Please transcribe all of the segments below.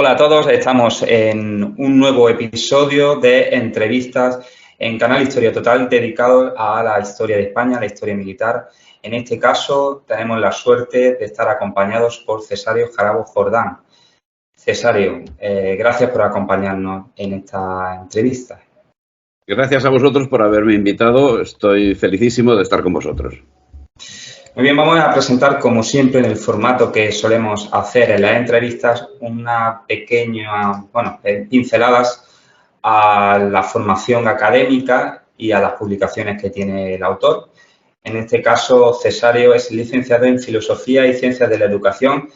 Hola a todos, estamos en un nuevo episodio de entrevistas en Canal Historia Total dedicado a la historia de España, a la historia militar. En este caso tenemos la suerte de estar acompañados por Cesáreo Jarabo Jordán. Cesáreo, gracias por acompañarnos en esta entrevista. Gracias a vosotros por haberme invitado, estoy felicísimo de estar con vosotros. Muy bien, vamos a presentar, como siempre, en el formato que solemos hacer en las entrevistas, una pequeña, pinceladas a la formación académica y a las publicaciones que tiene el autor. En este caso, Cesáreo es licenciado en Filosofía y Ciencias de la Educación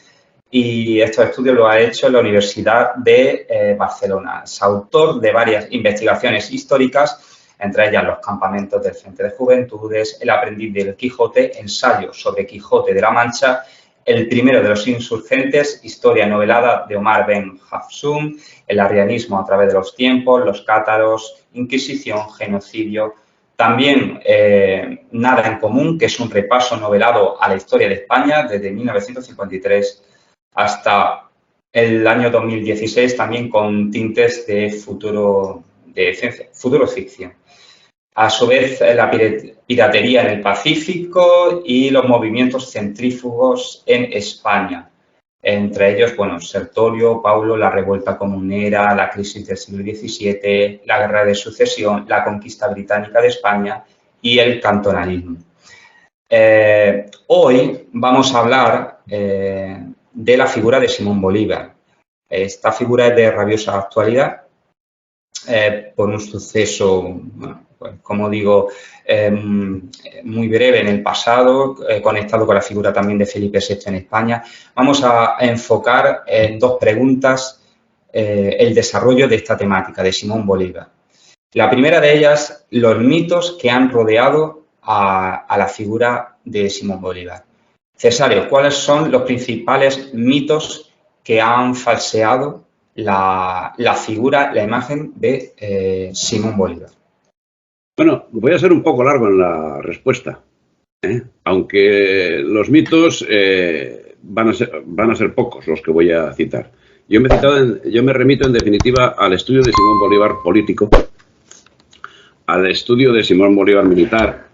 y estos estudios los ha hecho en la Universidad de Barcelona. Es autor de varias investigaciones históricas, entre ellas los campamentos del Frente de Juventudes, El aprendiz del Quijote, ensayo sobre Quijote de la Mancha, El primero de los insurgentes, historia novelada de Omar Ben Hafsum, el arrianismo a través de los tiempos, los cátaros, Inquisición, genocidio. También Nada en común, que es un repaso novelado a la historia de España desde 1953 hasta el año 2016, también con tintes de futuro ficción. A su vez, la piratería en el Pacífico y los movimientos centrífugos en España. Entre ellos, Sertorio, Paulo, la revuelta comunera, la crisis del siglo XVII, la guerra de sucesión, la conquista británica de España y el cantonalismo. Hoy vamos a hablar de la figura de Simón Bolívar. Esta figura es de rabiosa actualidad por un suceso, como digo, muy breve en el pasado, conectado con la figura también de Felipe VI en España. Vamos a enfocar en dos preguntas el desarrollo de esta temática de Simón Bolívar. La primera de ellas, los mitos que han rodeado a la figura de Simón Bolívar. Cesáreo, ¿cuáles son los principales mitos que han falseado la figura, la imagen de Simón Bolívar? Bueno, voy a ser un poco largo en la respuesta, aunque los mitos van a ser pocos los que voy a citar. Yo me remito en definitiva al estudio de Simón Bolívar político, al estudio de Simón Bolívar militar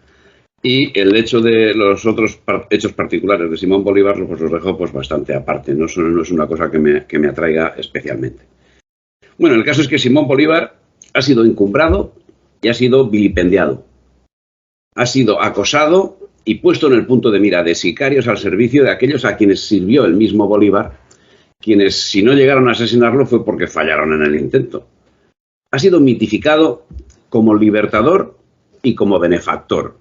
y el hecho de los otros hechos particulares de Simón Bolívar los dejo bastante aparte, no es una cosa que me atraiga especialmente. Bueno, el caso es que Simón Bolívar ha sido encumbrado y ha sido vilipendiado. Ha sido acosado y puesto en el punto de mira de sicarios al servicio de aquellos a quienes sirvió el mismo Bolívar, quienes si no llegaron a asesinarlo fue porque fallaron en el intento. Ha sido mitificado como libertador y como benefactor.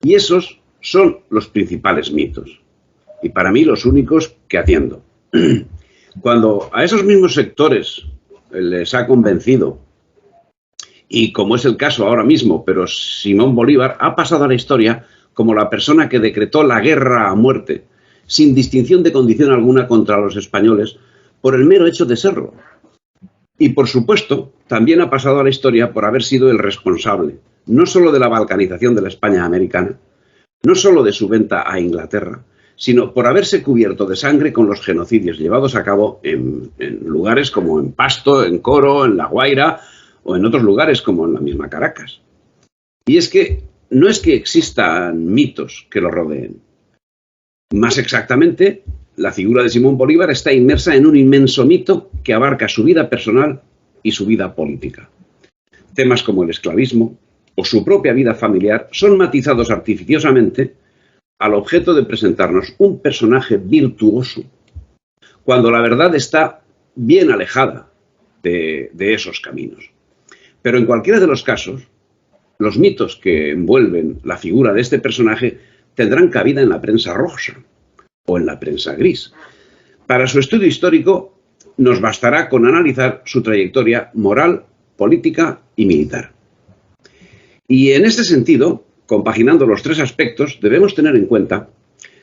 Y esos son los principales mitos. Y para mí los únicos que atiendo. Cuando a esos mismos sectores les ha convencido, y como es el caso ahora mismo, pero Simón Bolívar ha pasado a la historia como la persona que decretó la guerra a muerte, sin distinción de condición alguna contra los españoles, por el mero hecho de serlo. Y por supuesto, también ha pasado a la historia por haber sido el responsable, no solo de la balcanización de la España americana, no solo de su venta a Inglaterra, sino por haberse cubierto de sangre con los genocidios llevados a cabo en lugares como en Pasto, en Coro, en La Guaira o en otros lugares como en la misma Caracas. Y es que no es que existan mitos que lo rodeen. Más exactamente, la figura de Simón Bolívar está inmersa en un inmenso mito que abarca su vida personal y su vida política. Temas como el esclavismo o su propia vida familiar son matizados artificiosamente al objeto de presentarnos un personaje virtuoso, cuando la verdad está bien alejada de esos caminos. Pero en cualquiera de los casos, los mitos que envuelven la figura de este personaje tendrán cabida en la prensa roja o en la prensa gris. Para su estudio histórico nos bastará con analizar su trayectoria moral, política y militar. Y en este sentido, compaginando los tres aspectos, debemos tener en cuenta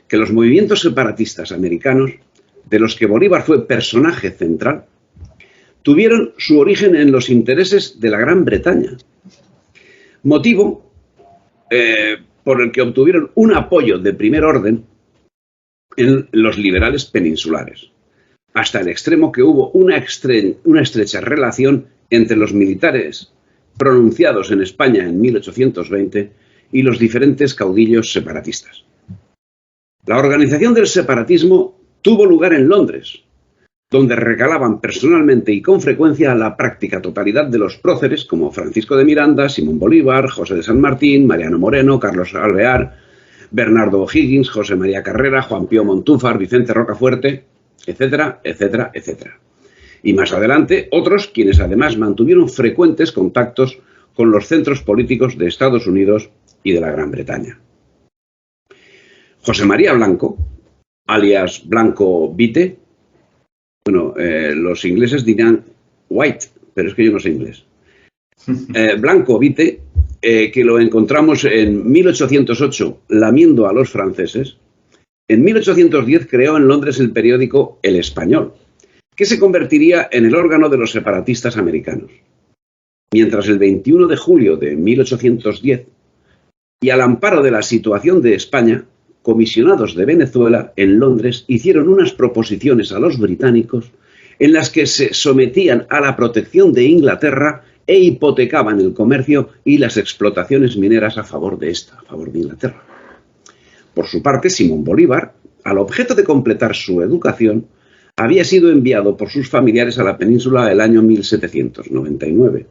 que los movimientos separatistas americanos, de los que Bolívar fue personaje central, tuvieron su origen en los intereses de la Gran Bretaña, motivo por el que obtuvieron un apoyo de primer orden en los liberales peninsulares. hasta el extremo que hubo una estrecha relación entre los militares pronunciados en España en 1820 y los diferentes caudillos separatistas. La organización del separatismo tuvo lugar en Londres, donde recalaban personalmente y con frecuencia la práctica totalidad de los próceres como Francisco de Miranda, Simón Bolívar, José de San Martín, Mariano Moreno, Carlos Alvear, Bernardo O'Higgins, José María Carrera, Juan Pío Montúfar, Vicente Rocafuerte, etcétera, etcétera, etcétera. Y más adelante, otros quienes además mantuvieron frecuentes contactos con los centros políticos de Estados Unidos y de la Gran Bretaña. José María Blanco, alias Blanco Vite, bueno, los ingleses dirán White, pero es que yo no sé inglés. Blanco Vite, que lo encontramos en 1808 lamiendo a los franceses, en 1810 creó en Londres el periódico El Español, que se convertiría en el órgano de los separatistas americanos. Mientras el 21 de julio de 1810, y al amparo de la situación de España, comisionados de Venezuela en Londres hicieron unas proposiciones a los británicos en las que se sometían a la protección de Inglaterra e hipotecaban el comercio y las explotaciones mineras a favor de Inglaterra. Por su parte, Simón Bolívar, al objeto de completar su educación, había sido enviado por sus familiares a la península el año 1799.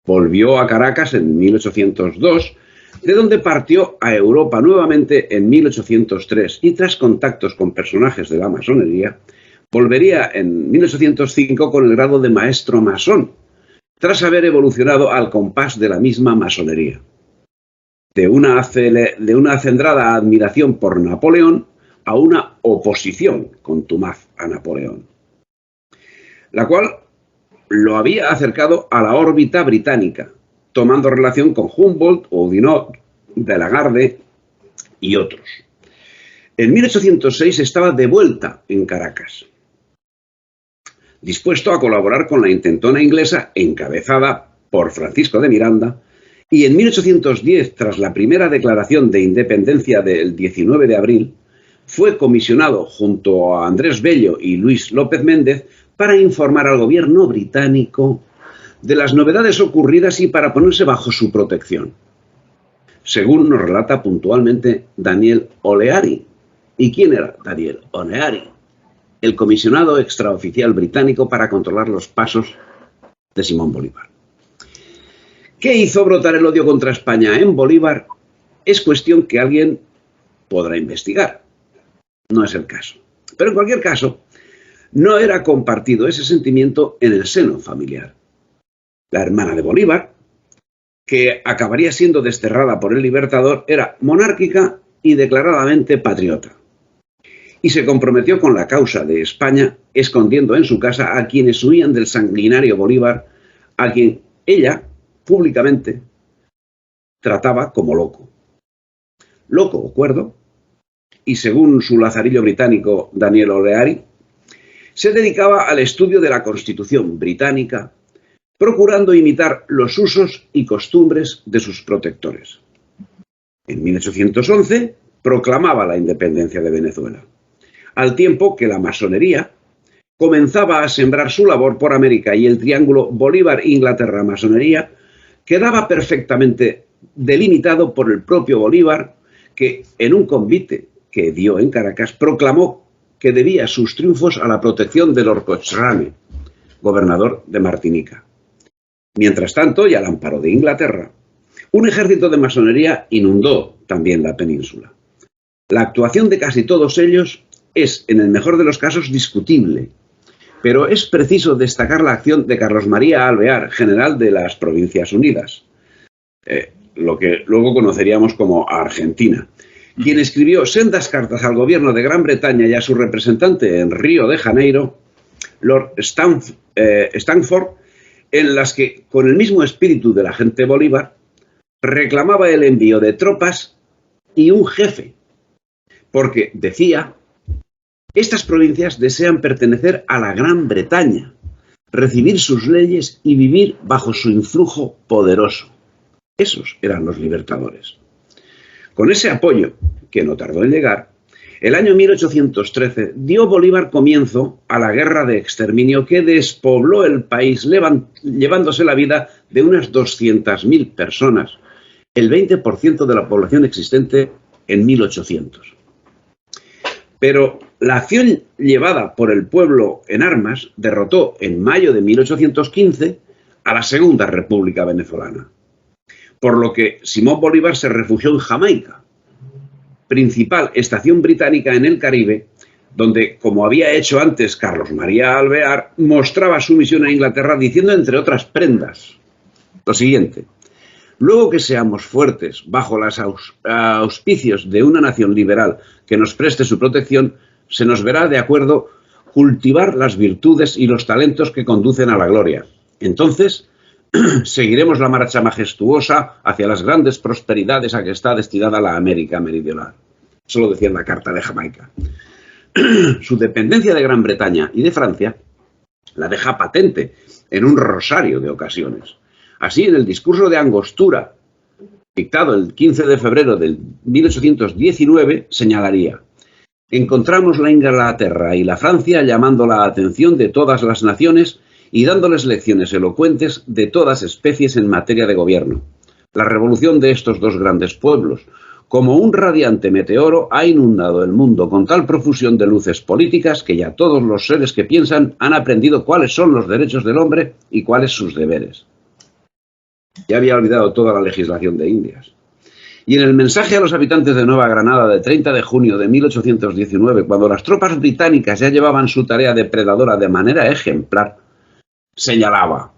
Volvió a Caracas en 1802, de donde partió a Europa nuevamente en 1803 y tras contactos con personajes de la masonería, volvería en 1805 con el grado de maestro masón, tras haber evolucionado al compás de la misma masonería. De una acendrada admiración por Napoleón a una oposición contumaz a Napoleón, la cual lo había acercado a la órbita británica, tomando relación con Humboldt, Oudinot, de Lagarde y otros. En 1806 estaba de vuelta en Caracas, dispuesto a colaborar con la intentona inglesa encabezada por Francisco de Miranda, y en 1810, tras la primera declaración de independencia del 19 de abril, fue comisionado junto a Andrés Bello y Luis López Méndez para informar al gobierno británico de las novedades ocurridas y para ponerse bajo su protección, según nos relata puntualmente Daniel O'Leary. ¿Y quién era Daniel O'Leary? El comisionado extraoficial británico para controlar los pasos de Simón Bolívar. ¿Qué hizo brotar el odio contra España en Bolívar? Es cuestión que alguien podrá investigar. No es el caso. Pero en cualquier caso, no era compartido ese sentimiento en el seno familiar. La hermana de Bolívar, que acabaría siendo desterrada por el Libertador, era monárquica y declaradamente patriota. Y se comprometió con la causa de España, escondiendo en su casa a quienes huían del sanguinario Bolívar, a quien ella, públicamente, trataba como loco. Loco o cuerdo, y según su lazarillo británico Daniel O'Leary, se dedicaba al estudio de la Constitución británica, procurando imitar los usos y costumbres de sus protectores. En 1811 proclamaba la independencia de Venezuela, al tiempo que la masonería comenzaba a sembrar su labor por América y el triángulo Bolívar-Inglaterra-masonería quedaba perfectamente delimitado por el propio Bolívar, que en un convite que dio en Caracas proclamó que debía sus triunfos a la protección de Lord Cochrane, gobernador de Martinica. Mientras tanto, y al amparo de Inglaterra, un ejército de masonería inundó también la península. La actuación de casi todos ellos es, en el mejor de los casos, discutible, pero es preciso destacar la acción de Carlos María Alvear, general de las Provincias Unidas, lo que luego conoceríamos como Argentina, quien escribió sendas cartas al gobierno de Gran Bretaña y a su representante en Río de Janeiro, Lord Stanford, en las que, con el mismo espíritu del agente Bolívar, reclamaba el envío de tropas y un jefe, porque, decía, estas provincias desean pertenecer a la Gran Bretaña, recibir sus leyes y vivir bajo su influjo poderoso. Esos eran los libertadores. Con ese apoyo, que no tardó en llegar, El año 1813 dio Bolívar comienzo a la guerra de exterminio que despobló el país, llevándose la vida de unas 200.000 personas, el 20% de la población existente en 1800. Pero la acción llevada por el pueblo en armas derrotó en mayo de 1815 a la Segunda República Venezolana, por lo que Simón Bolívar se refugió en Jamaica, principal estación británica en el Caribe, donde, como había hecho antes Carlos María Alvear, mostraba su misión a Inglaterra diciendo, entre otras prendas, lo siguiente: luego que seamos fuertes bajo los auspicios de una nación liberal que nos preste su protección, se nos verá de acuerdo cultivar las virtudes y los talentos que conducen a la gloria. Entonces, seguiremos la marcha majestuosa hacia las grandes prosperidades a que está destinada la América meridional. Eso lo decía en la Carta de Jamaica. Su dependencia de Gran Bretaña y de Francia la deja patente en un rosario de ocasiones. Así, en el discurso de Angostura, dictado el 15 de febrero de 1819, señalaría: encontramos la Inglaterra y la Francia llamando la atención de todas las naciones y dándoles lecciones elocuentes de todas especies en materia de gobierno. La revolución de estos dos grandes pueblos, como un radiante meteoro, ha inundado el mundo con tal profusión de luces políticas que ya todos los seres que piensan han aprendido cuáles son los derechos del hombre y cuáles sus deberes. Ya había olvidado toda la legislación de Indias. Y en el mensaje a los habitantes de Nueva Granada del 30 de junio de 1819, cuando las tropas británicas ya llevaban su tarea depredadora de manera ejemplar, señalaba: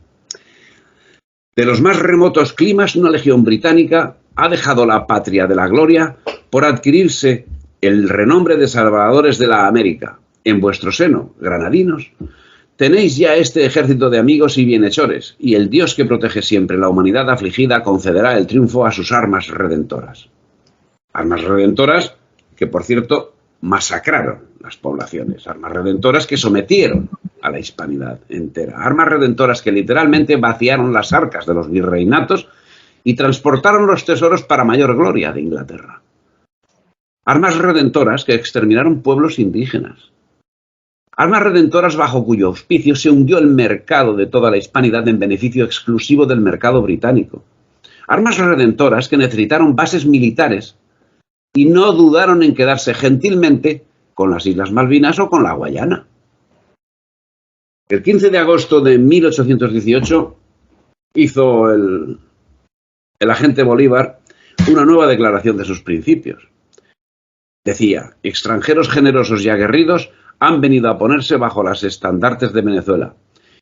de los más remotos climas, una legión británica ha dejado la patria de la gloria por adquirirse el renombre de salvadores de la América. En vuestro seno, granadinos, tenéis ya este ejército de amigos y bienhechores, y el Dios que protege siempre la humanidad afligida concederá el triunfo a sus armas redentoras. Armas redentoras que, por cierto, masacraron las poblaciones. Armas redentoras que sometieron a la hispanidad entera. Armas redentoras que literalmente vaciaron las arcas de los virreinatos y transportaron los tesoros para mayor gloria de Inglaterra. Armas redentoras que exterminaron pueblos indígenas. Armas redentoras bajo cuyo auspicio se hundió el mercado de toda la hispanidad en beneficio exclusivo del mercado británico. Armas redentoras que necesitaron bases militares y no dudaron en quedarse gentilmente con las Islas Malvinas o con la Guayana. El 15 de agosto de 1818 hizo el agente Bolívar una nueva declaración de sus principios. Decía: extranjeros generosos y aguerridos han venido a ponerse bajo las estandartes de Venezuela.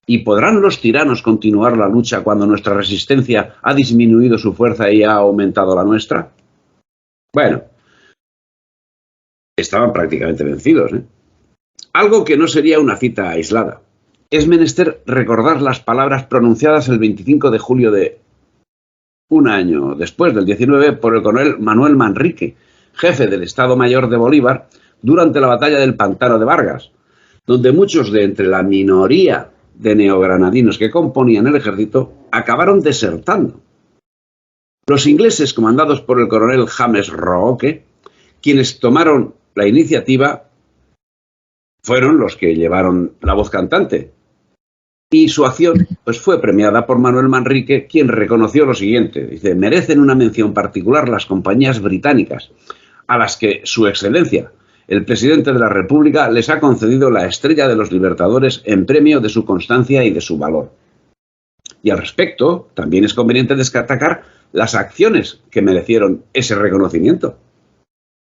¿Y podrán los tiranos continuar la lucha cuando nuestra resistencia ha disminuido su fuerza y ha aumentado la nuestra? Bueno, estaban prácticamente vencidos, ¿eh? Algo que no sería una cita aislada. Es menester recordar las palabras pronunciadas el 25 de julio de un año después, del 19, por el coronel Manuel Manrique, jefe del Estado Mayor de Bolívar, durante la batalla del Pantano de Vargas, donde muchos de entre la minoría de neogranadinos que componían el ejército acabaron desertando. Los ingleses, comandados por el coronel James Rooke, quienes tomaron la iniciativa, fueron los que llevaron la voz cantante. Y su acción pues, fue premiada por Manuel Manrique, quien reconoció lo siguiente. Dice: merecen una mención particular las compañías británicas, a las que su excelencia, el presidente de la República, les ha concedido la Estrella de los Libertadores en premio de su constancia y de su valor. Y al respecto, también es conveniente destacar las acciones que merecieron ese reconocimiento.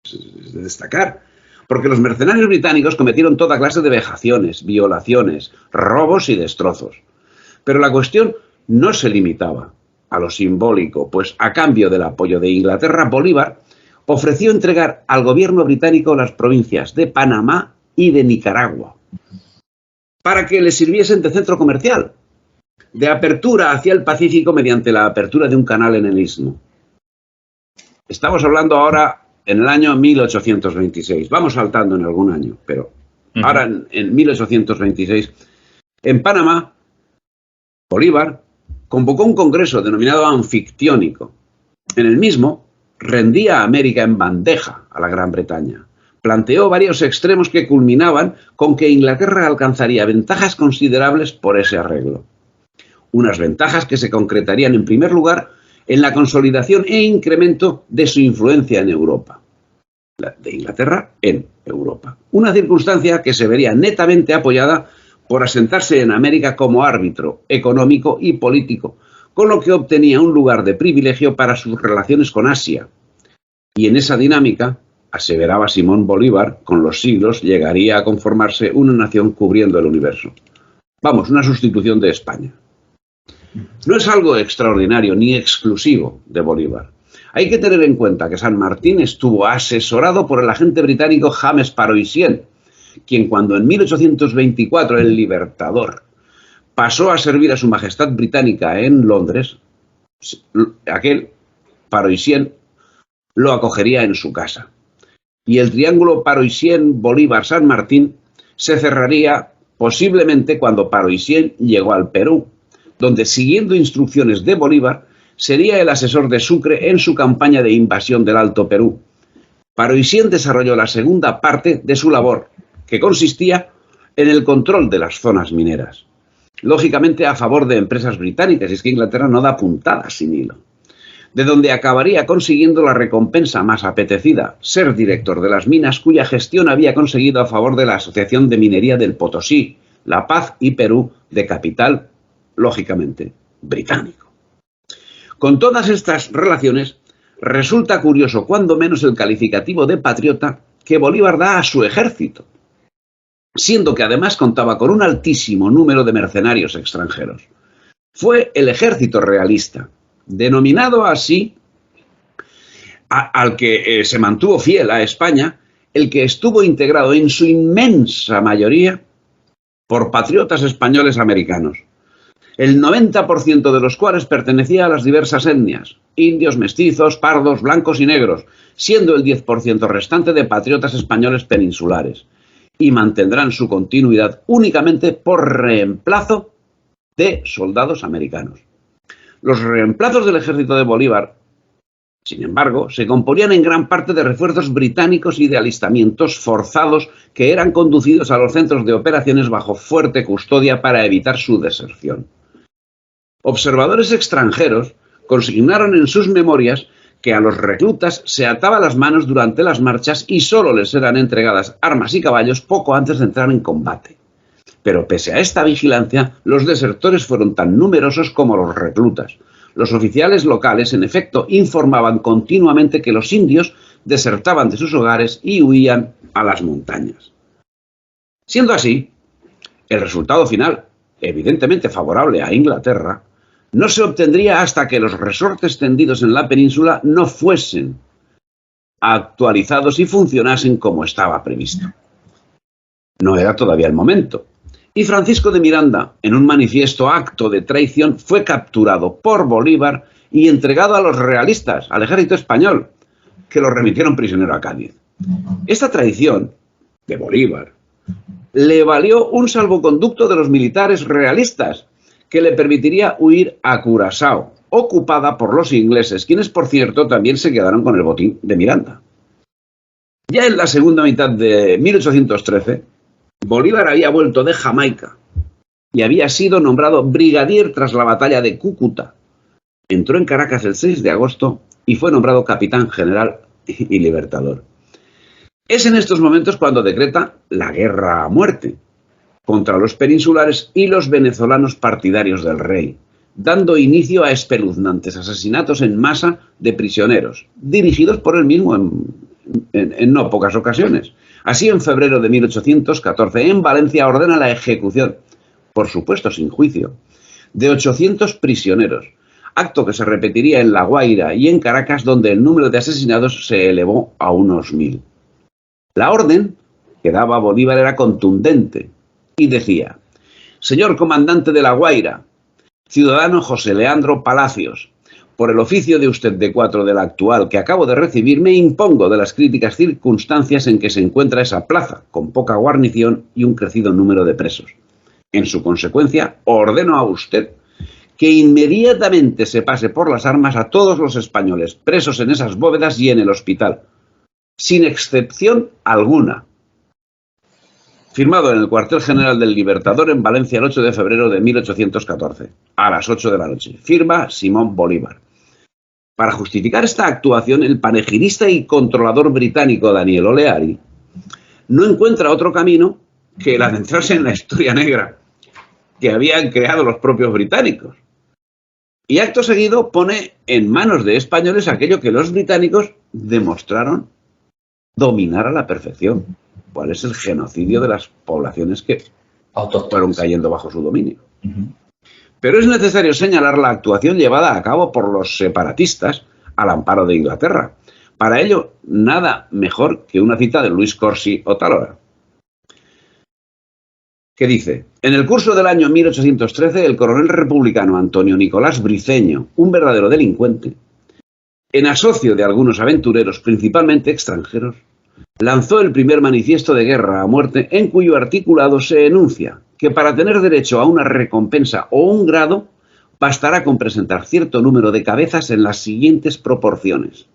Es de destacar, porque los mercenarios británicos cometieron toda clase de vejaciones, violaciones, robos y destrozos. Pero la cuestión no se limitaba a lo simbólico, pues a cambio del apoyo de Inglaterra, Bolívar ofreció entregar al gobierno británico las provincias de Panamá y de Nicaragua para que le sirviesen de centro comercial, de apertura hacia el Pacífico mediante la apertura de un canal en el istmo. Estamos hablando ahora en el año 1826. Vamos saltando en algún año, pero ahora en 1826, en Panamá, Bolívar convocó un congreso denominado anfictiónico. En el mismo rendía a América en bandeja a la Gran Bretaña, planteó varios extremos que culminaban con que Inglaterra alcanzaría ventajas considerables por ese arreglo. Unas ventajas que se concretarían en primer lugar en la consolidación e incremento de su influencia en Europa, de Inglaterra en Europa. Una circunstancia que se vería netamente apoyada por asentarse en América como árbitro económico y político, con lo que obtenía un lugar de privilegio para sus relaciones con Asia. Y en esa dinámica, aseveraba Simón Bolívar, con los siglos llegaría a conformarse una nación cubriendo el universo. Vamos, una sustitución de España. No es algo extraordinario ni exclusivo de Bolívar. Hay que tener en cuenta que San Martín estuvo asesorado por el agente británico James Paroissien, quien cuando en 1824 el Libertador pasó a servir a su majestad británica en Londres, aquel Paroissien lo acogería en su casa. Y el triángulo Paroissien-Bolívar-San Martín se cerraría posiblemente cuando Paroissien llegó al Perú, donde, siguiendo instrucciones de Bolívar, sería el asesor de Sucre en su campaña de invasión del Alto Perú. Paroissien desarrolló la segunda parte de su labor, que consistía en el control de las zonas mineras. Lógicamente a favor de empresas británicas, y es que Inglaterra no da puntadas sin hilo. De donde acabaría consiguiendo la recompensa más apetecida, ser director de las minas cuya gestión había conseguido a favor de la Asociación de Minería del Potosí, La Paz y Perú, de capital, lógicamente, británico. Con todas estas relaciones, resulta curioso cuando menos el calificativo de patriota que Bolívar da a su ejército, siendo que además contaba con un altísimo número de mercenarios extranjeros. Fue el ejército realista, denominado así al que se mantuvo fiel a España, el que estuvo integrado en su inmensa mayoría por patriotas españoles americanos, el 90% de los cuales pertenecía a las diversas etnias, indios, mestizos, pardos, blancos y negros, siendo el 10% restante de patriotas españoles peninsulares, y mantendrán su continuidad únicamente por reemplazo de soldados americanos. Los reemplazos del ejército de Bolívar, sin embargo, se componían en gran parte de refuerzos británicos y de alistamientos forzados que eran conducidos a los centros de operaciones bajo fuerte custodia para evitar su deserción. Observadores extranjeros consignaron en sus memorias que a los reclutas se ataba las manos durante las marchas y solo les eran entregadas armas y caballos poco antes de entrar en combate. Pero pese a esta vigilancia, los desertores fueron tan numerosos como los reclutas. Los oficiales locales, en efecto, informaban continuamente que los indios desertaban de sus hogares y huían a las montañas. Siendo así, el resultado final, evidentemente favorable a Inglaterra, no se obtendría hasta que los resortes tendidos en la península no fuesen actualizados y funcionasen como estaba previsto. No era todavía el momento. Y Francisco de Miranda, en un manifiesto acto de traición, fue capturado por Bolívar y entregado a los realistas, al ejército español, que lo remitieron prisionero a Cádiz. Esta traición de Bolívar le valió un salvoconducto de los militares realistas, que le permitiría huir a Curazao, ocupada por los ingleses, quienes, por cierto, también se quedaron con el botín de Miranda. Ya en la segunda mitad de 1813, Bolívar había vuelto de Jamaica y había sido nombrado brigadier tras la batalla de Cúcuta. Entró en Caracas el 6 de agosto y fue nombrado capitán general y libertador. Es en estos momentos cuando decreta la guerra a muerte contra los peninsulares y los venezolanos partidarios del rey, dando inicio a espeluznantes asesinatos en masa de prisioneros, dirigidos por él mismo en no pocas ocasiones. Así, en febrero de 1814, en Valencia ordena la ejecución, por supuesto sin juicio, de 800 prisioneros, acto que se repetiría en La Guaira y en Caracas, donde el número de asesinados se elevó a unos 1000. La orden que daba Bolívar era contundente y decía: señor comandante de La Guaira, ciudadano José Leandro Palacios, por el oficio de usted de 4 del actual que acabo de recibir, me impongo de las críticas circunstancias en que se encuentra esa plaza, con poca guarnición y un crecido número de presos. En su consecuencia, ordeno a usted que inmediatamente se pase por las armas a todos los españoles presos en esas bóvedas y en el hospital, sin excepción alguna. Firmado en el cuartel general del Libertador en Valencia el 8 de febrero de 1814, a las 8 de la noche. Firma Simón Bolívar. Para justificar esta actuación, el panegirista y controlador británico Daniel O'Leary no encuentra otro camino que el adentrarse en la historia negra que habían creado los propios británicos. Y acto seguido pone en manos de españoles aquello que los británicos demostraron dominar a la perfección. ¿Cuál es el genocidio de las poblaciones que fueron cayendo bajo su dominio? Pero es necesario señalar la actuación llevada a cabo por los separatistas al amparo de Inglaterra. Para ello, nada mejor que una cita de Luis Corsi Otalora, que dice: en el curso del año 1813, el coronel republicano Antonio Nicolás Briceño, un verdadero delincuente, en asocio de algunos aventureros, principalmente extranjeros, lanzó el primer manifiesto de guerra a muerte, en cuyo articulado se enuncia que para tener derecho a una recompensa o un grado, bastará con presentar cierto número de cabezas en las siguientes proporciones.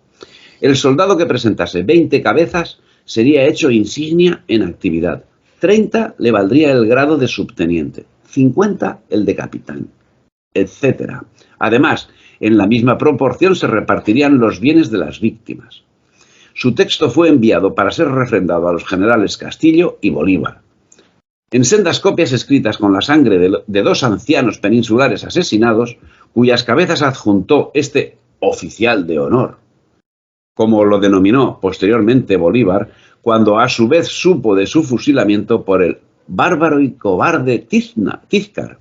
El soldado que presentase 20 cabezas sería hecho insignia en actividad. 30 le valdría el grado de subteniente, 50 el de capitán, etc. Además, en la misma proporción se repartirían los bienes de las víctimas. Su texto fue enviado para ser refrendado a los generales Castillo y Bolívar. En sendas copias escritas con la sangre de dos ancianos peninsulares asesinados, cuyas cabezas adjuntó este oficial de honor, como lo denominó posteriormente Bolívar, cuando a su vez supo de su fusilamiento por el bárbaro y cobarde Tizcar.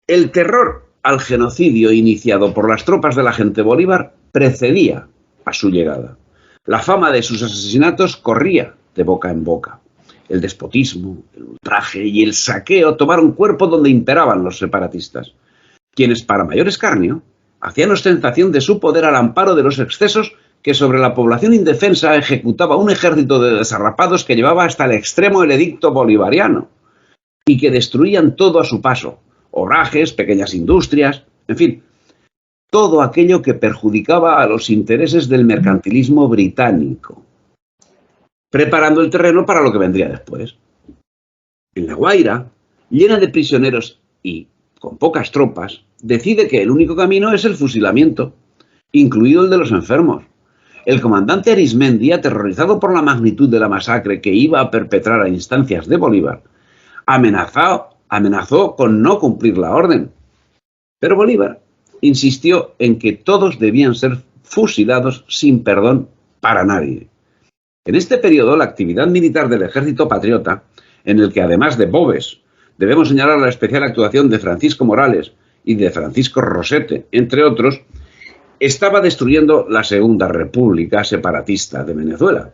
El terror al genocidio iniciado por las tropas del agente Bolívar precedía a su llegada. La fama de sus asesinatos corría de boca en boca. El despotismo, el ultraje y el saqueo tomaron cuerpo donde imperaban los separatistas, quienes, para mayor escarnio, hacían ostentación de su poder al amparo de los excesos que sobre la población indefensa ejecutaba un ejército de desarrapados que llevaba hasta el extremo el edicto bolivariano y que destruían todo a su paso: obrajes, pequeñas industrias, en fin, todo aquello que perjudicaba a los intereses del mercantilismo británico, preparando el terreno para lo que vendría después. En La Guaira, llena de prisioneros y con pocas tropas, decide que el único camino es el fusilamiento, incluido el de los enfermos. El comandante Arismendi, aterrorizado por la magnitud de la masacre que iba a perpetrar a instancias de Bolívar, amenazó con no cumplir la orden. Pero Bolívar insistió en que todos debían ser fusilados sin perdón para nadie. En este periodo, la actividad militar del ejército patriota, en el que además de Boves, debemos señalar la especial actuación de Francisco Morales y de Francisco Rosete, entre otros, estaba destruyendo la Segunda República separatista de Venezuela,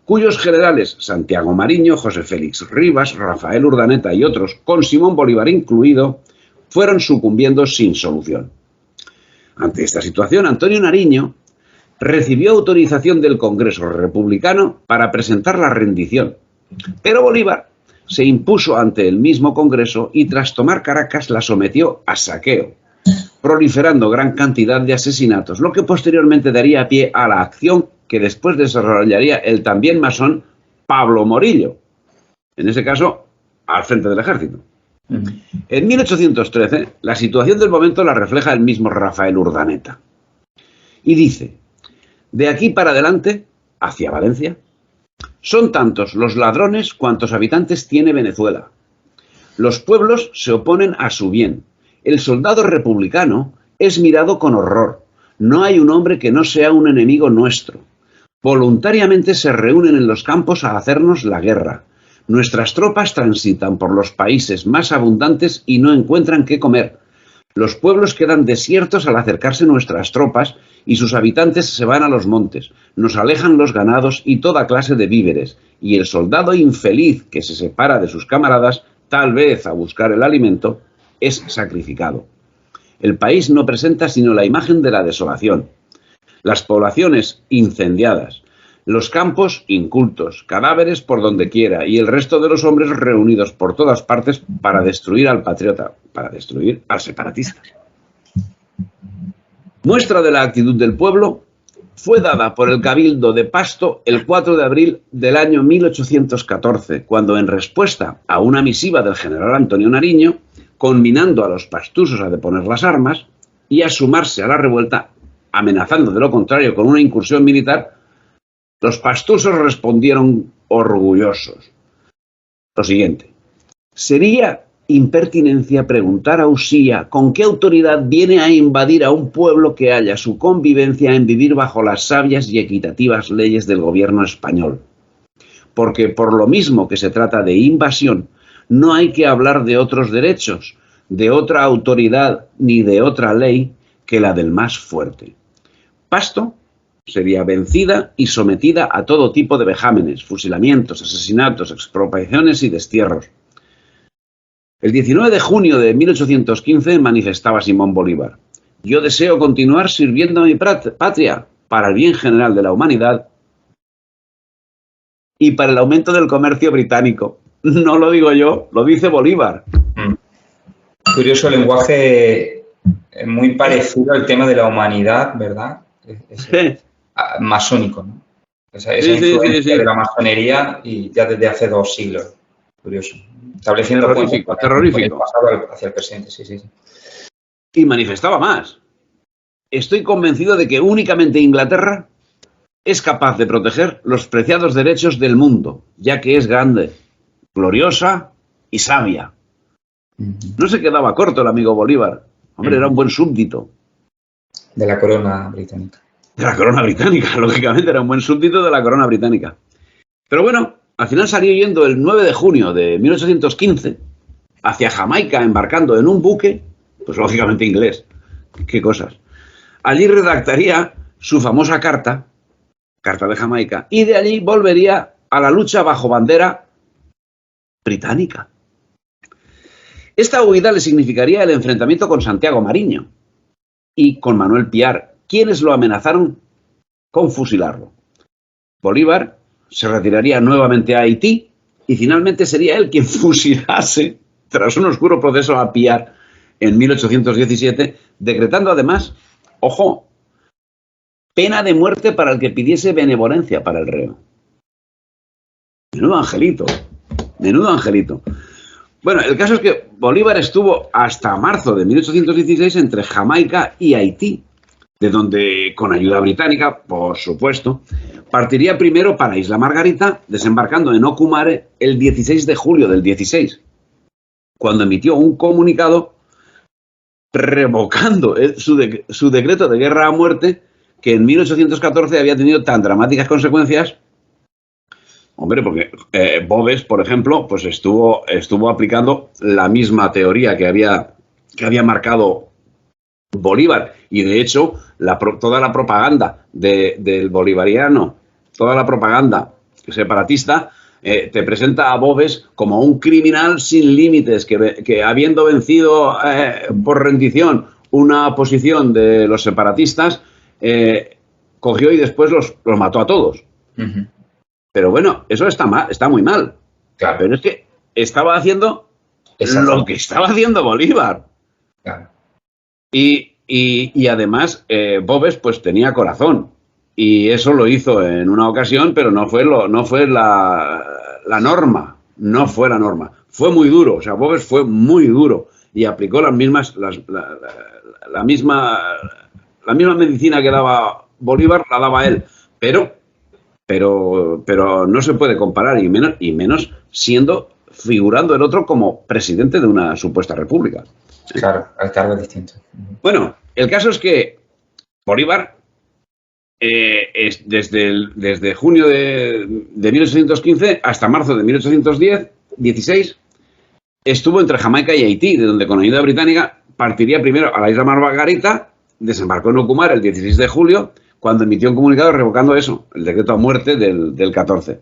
cuyos generales Santiago Mariño, José Félix Rivas, Rafael Urdaneta y otros, con Simón Bolívar incluido, fueron sucumbiendo sin solución. Ante esta situación, Antonio Nariño recibió autorización del Congreso Republicano para presentar la rendición, pero Bolívar se impuso ante el mismo Congreso y tras tomar Caracas la sometió a saqueo, proliferando gran cantidad de asesinatos, lo que posteriormente daría pie a la acción que después desarrollaría el también masón Pablo Morillo, en ese caso al frente del ejército. En 1813, la situación del momento la refleja el mismo Rafael Urdaneta. Y dice: de aquí para adelante, hacia Valencia, son tantos los ladrones cuantos habitantes tiene Venezuela. Los pueblos se oponen a su bien. El soldado republicano es mirado con horror. No hay un hombre que no sea un enemigo nuestro. Voluntariamente se reúnen en los campos a hacernos la guerra. Nuestras tropas transitan por los países más abundantes y no encuentran qué comer. Los pueblos quedan desiertos al acercarse nuestras tropas y sus habitantes se van a los montes. Nos alejan los ganados y toda clase de víveres. Y el soldado infeliz que se separa de sus camaradas, tal vez a buscar el alimento, es sacrificado. El país no presenta sino la imagen de la desolación. Las poblaciones incendiadas, los campos incultos, cadáveres por donde quiera y el resto de los hombres reunidos por todas partes para destruir al patriota, para destruir al separatista. Muestra de la actitud del pueblo fue dada por el Cabildo de Pasto el 4 de abril del año 1814, cuando en respuesta a una misiva del general Antonio Nariño, conminando a los pastusos a deponer las armas y a sumarse a la revuelta, amenazando de lo contrario con una incursión militar, los pastusos respondieron orgullosos. Lo siguiente: sería impertinencia preguntar a Usía con qué autoridad viene a invadir a un pueblo que halla su convivencia en vivir bajo las sabias y equitativas leyes del gobierno español. Porque por lo mismo que se trata de invasión, no hay que hablar de otros derechos, de otra autoridad ni de otra ley que la del más fuerte. Pasto sería vencida y sometida a todo tipo de vejámenes, fusilamientos, asesinatos, expropiaciones y destierros. El 19 de junio de 1815 manifestaba Simón Bolívar: yo deseo continuar sirviendo a mi patria para el bien general de la humanidad y para el aumento del comercio británico. No lo digo yo, lo dice Bolívar. Curioso lenguaje, muy parecido al tema de la humanidad, ¿verdad? Es masónico, ¿no? Esa influencia de la masonería y ya desde hace 2 siglos. Curioso. Estableciendo terrorífico. Pasado hacia el presente, sí. Y manifestaba más: estoy convencido de que únicamente Inglaterra es capaz de proteger los preciados derechos del mundo, ya que es grande, gloriosa y sabia. No se quedaba corto el amigo Bolívar. Hombre, era un buen súbdito. De la corona británica. De la corona británica, lógicamente, era un buen súbdito de la corona británica. Pero bueno, al final salió yendo el 9 de junio de 1815 hacia Jamaica, embarcando en un buque, pues lógicamente inglés. Qué cosas. Allí redactaría su famosa carta de Jamaica, y de allí volvería a la lucha bajo bandera británica. Esta huida le significaría el enfrentamiento con Santiago Mariño y con Manuel Piar, quienes lo amenazaron con fusilarlo. Bolívar se retiraría nuevamente a Haití y finalmente sería él quien fusilase, tras un oscuro proceso, a Piar en 1817, decretando además, ojo, pena de muerte para el que pidiese benevolencia para el reo. Menudo angelito, menudo angelito. Bueno, el caso es que Bolívar estuvo hasta marzo de 1816 entre Jamaica y Haití, de donde, con ayuda británica, por supuesto, partiría primero para Isla Margarita, desembarcando en Ocumare el 16 de julio del 16, cuando emitió un comunicado revocando su decreto de guerra a muerte, que en 1814 había tenido tan dramáticas consecuencias. Hombre, porque Boves, por ejemplo, pues estuvo aplicando la misma teoría que había marcado Bolívar. Y de hecho, toda la propaganda del bolivariano, toda la propaganda separatista, te presenta a Boves como un criminal sin límites, que habiendo vencido por rendición una posición de los separatistas, cogió y después los mató a todos. Uh-huh. Pero bueno, eso está muy mal. Claro. Pero es que estaba haciendo lo que estaba haciendo Bolívar. Claro. Y además, Boves pues tenía corazón. Y eso lo hizo en una ocasión, pero no fue la norma. No fue la norma. Fue muy duro. O sea, Boves fue muy duro. Y aplicó la misma medicina que daba Bolívar, la daba él. Pero no se puede comparar, y menos figurando el otro como presidente de una supuesta república. Claro, el cargo es distinto. Bueno, el caso es que Bolívar, desde junio de 1815 hasta marzo de 1816, estuvo entre Jamaica y Haití, de donde con ayuda británica partiría primero a la isla Margarita, desembarcó en Ocumare el 16 de julio, cuando emitió un comunicado revocando eso, el decreto a muerte del 14.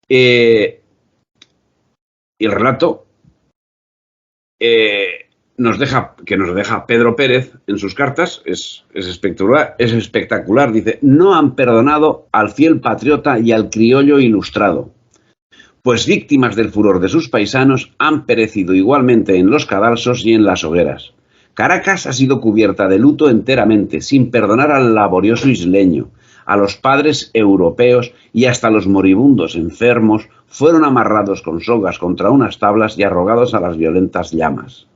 Y el relato nos deja Pedro Pérez en sus cartas, es espectacular. Dice: no han perdonado al fiel patriota y al criollo ilustrado, pues víctimas del furor de sus paisanos han perecido igualmente en los cadalsos y en las hogueras. Caracas ha sido cubierta de luto enteramente, sin perdonar al laborioso isleño, a los padres europeos y hasta los moribundos enfermos fueron amarrados con sogas contra unas tablas y arrogados a las violentas llamas.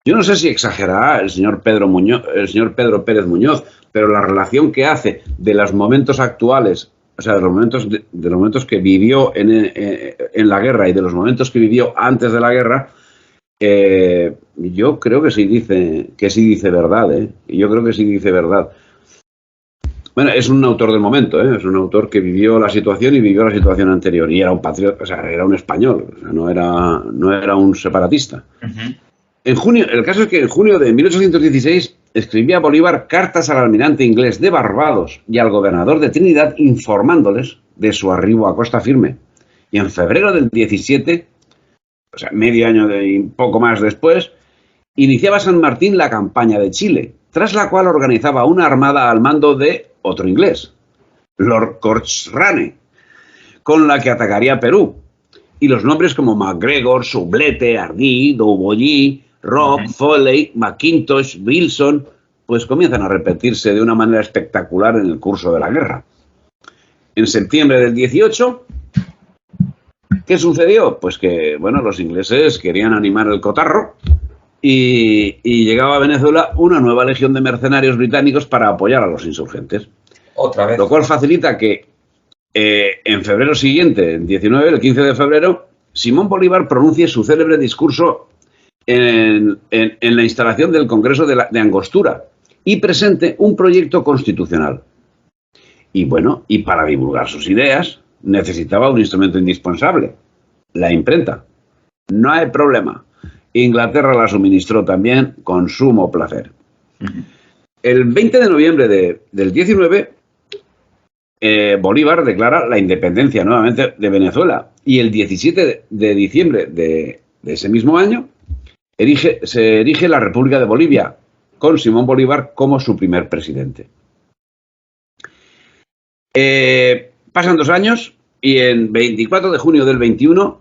Yo no sé si exagerará el señor Pedro Pérez Muñoz, pero la relación que hace de los momentos actuales, o sea, de los momentos que vivió en la guerra y de los momentos que vivió antes de la guerra, yo creo que sí dice verdad, ¿eh? Yo creo que sí dice verdad. Bueno, es un autor del momento, ¿eh? Es un autor que vivió la situación y vivió la situación anterior. Y era un patriota, o sea, era un español, o sea, no era un separatista. En junio, el caso es que en junio de 1816 escribía Bolívar cartas al almirante inglés de Barbados y al gobernador de Trinidad informándoles de su arribo a Costa Firme. Y en febrero del 17, o sea, medio año y un poco más después, iniciaba San Martín la campaña de Chile, tras la cual organizaba una armada al mando de otro inglés, Lord Cochrane, con la que atacaría Perú. Y los nombres como MacGregor, Sublette, Ardí, Douboully, Rock, Foley, McIntosh, Wilson, pues comienzan a repetirse de una manera espectacular en el curso de la guerra. En septiembre del 18, ¿qué sucedió? Pues que, bueno, los ingleses querían animar el cotarro y llegaba a Venezuela una nueva legión de mercenarios británicos para apoyar a los insurgentes. Otra vez. Lo cual facilita que en febrero siguiente, el 15 de febrero, Simón Bolívar pronuncie su célebre discurso en la instalación del Congreso de Angostura y presente un proyecto constitucional. Y bueno, y para divulgar sus ideas necesitaba un instrumento indispensable, la imprenta. No hay problema. Inglaterra la suministró también con sumo placer. El 20 de noviembre del 19, Bolívar declara la independencia nuevamente de Venezuela y el 17 de diciembre de ese mismo año se erige la República de Bolivia con Simón Bolívar como su primer presidente. Pasan 2 años y en 24 de junio del 21,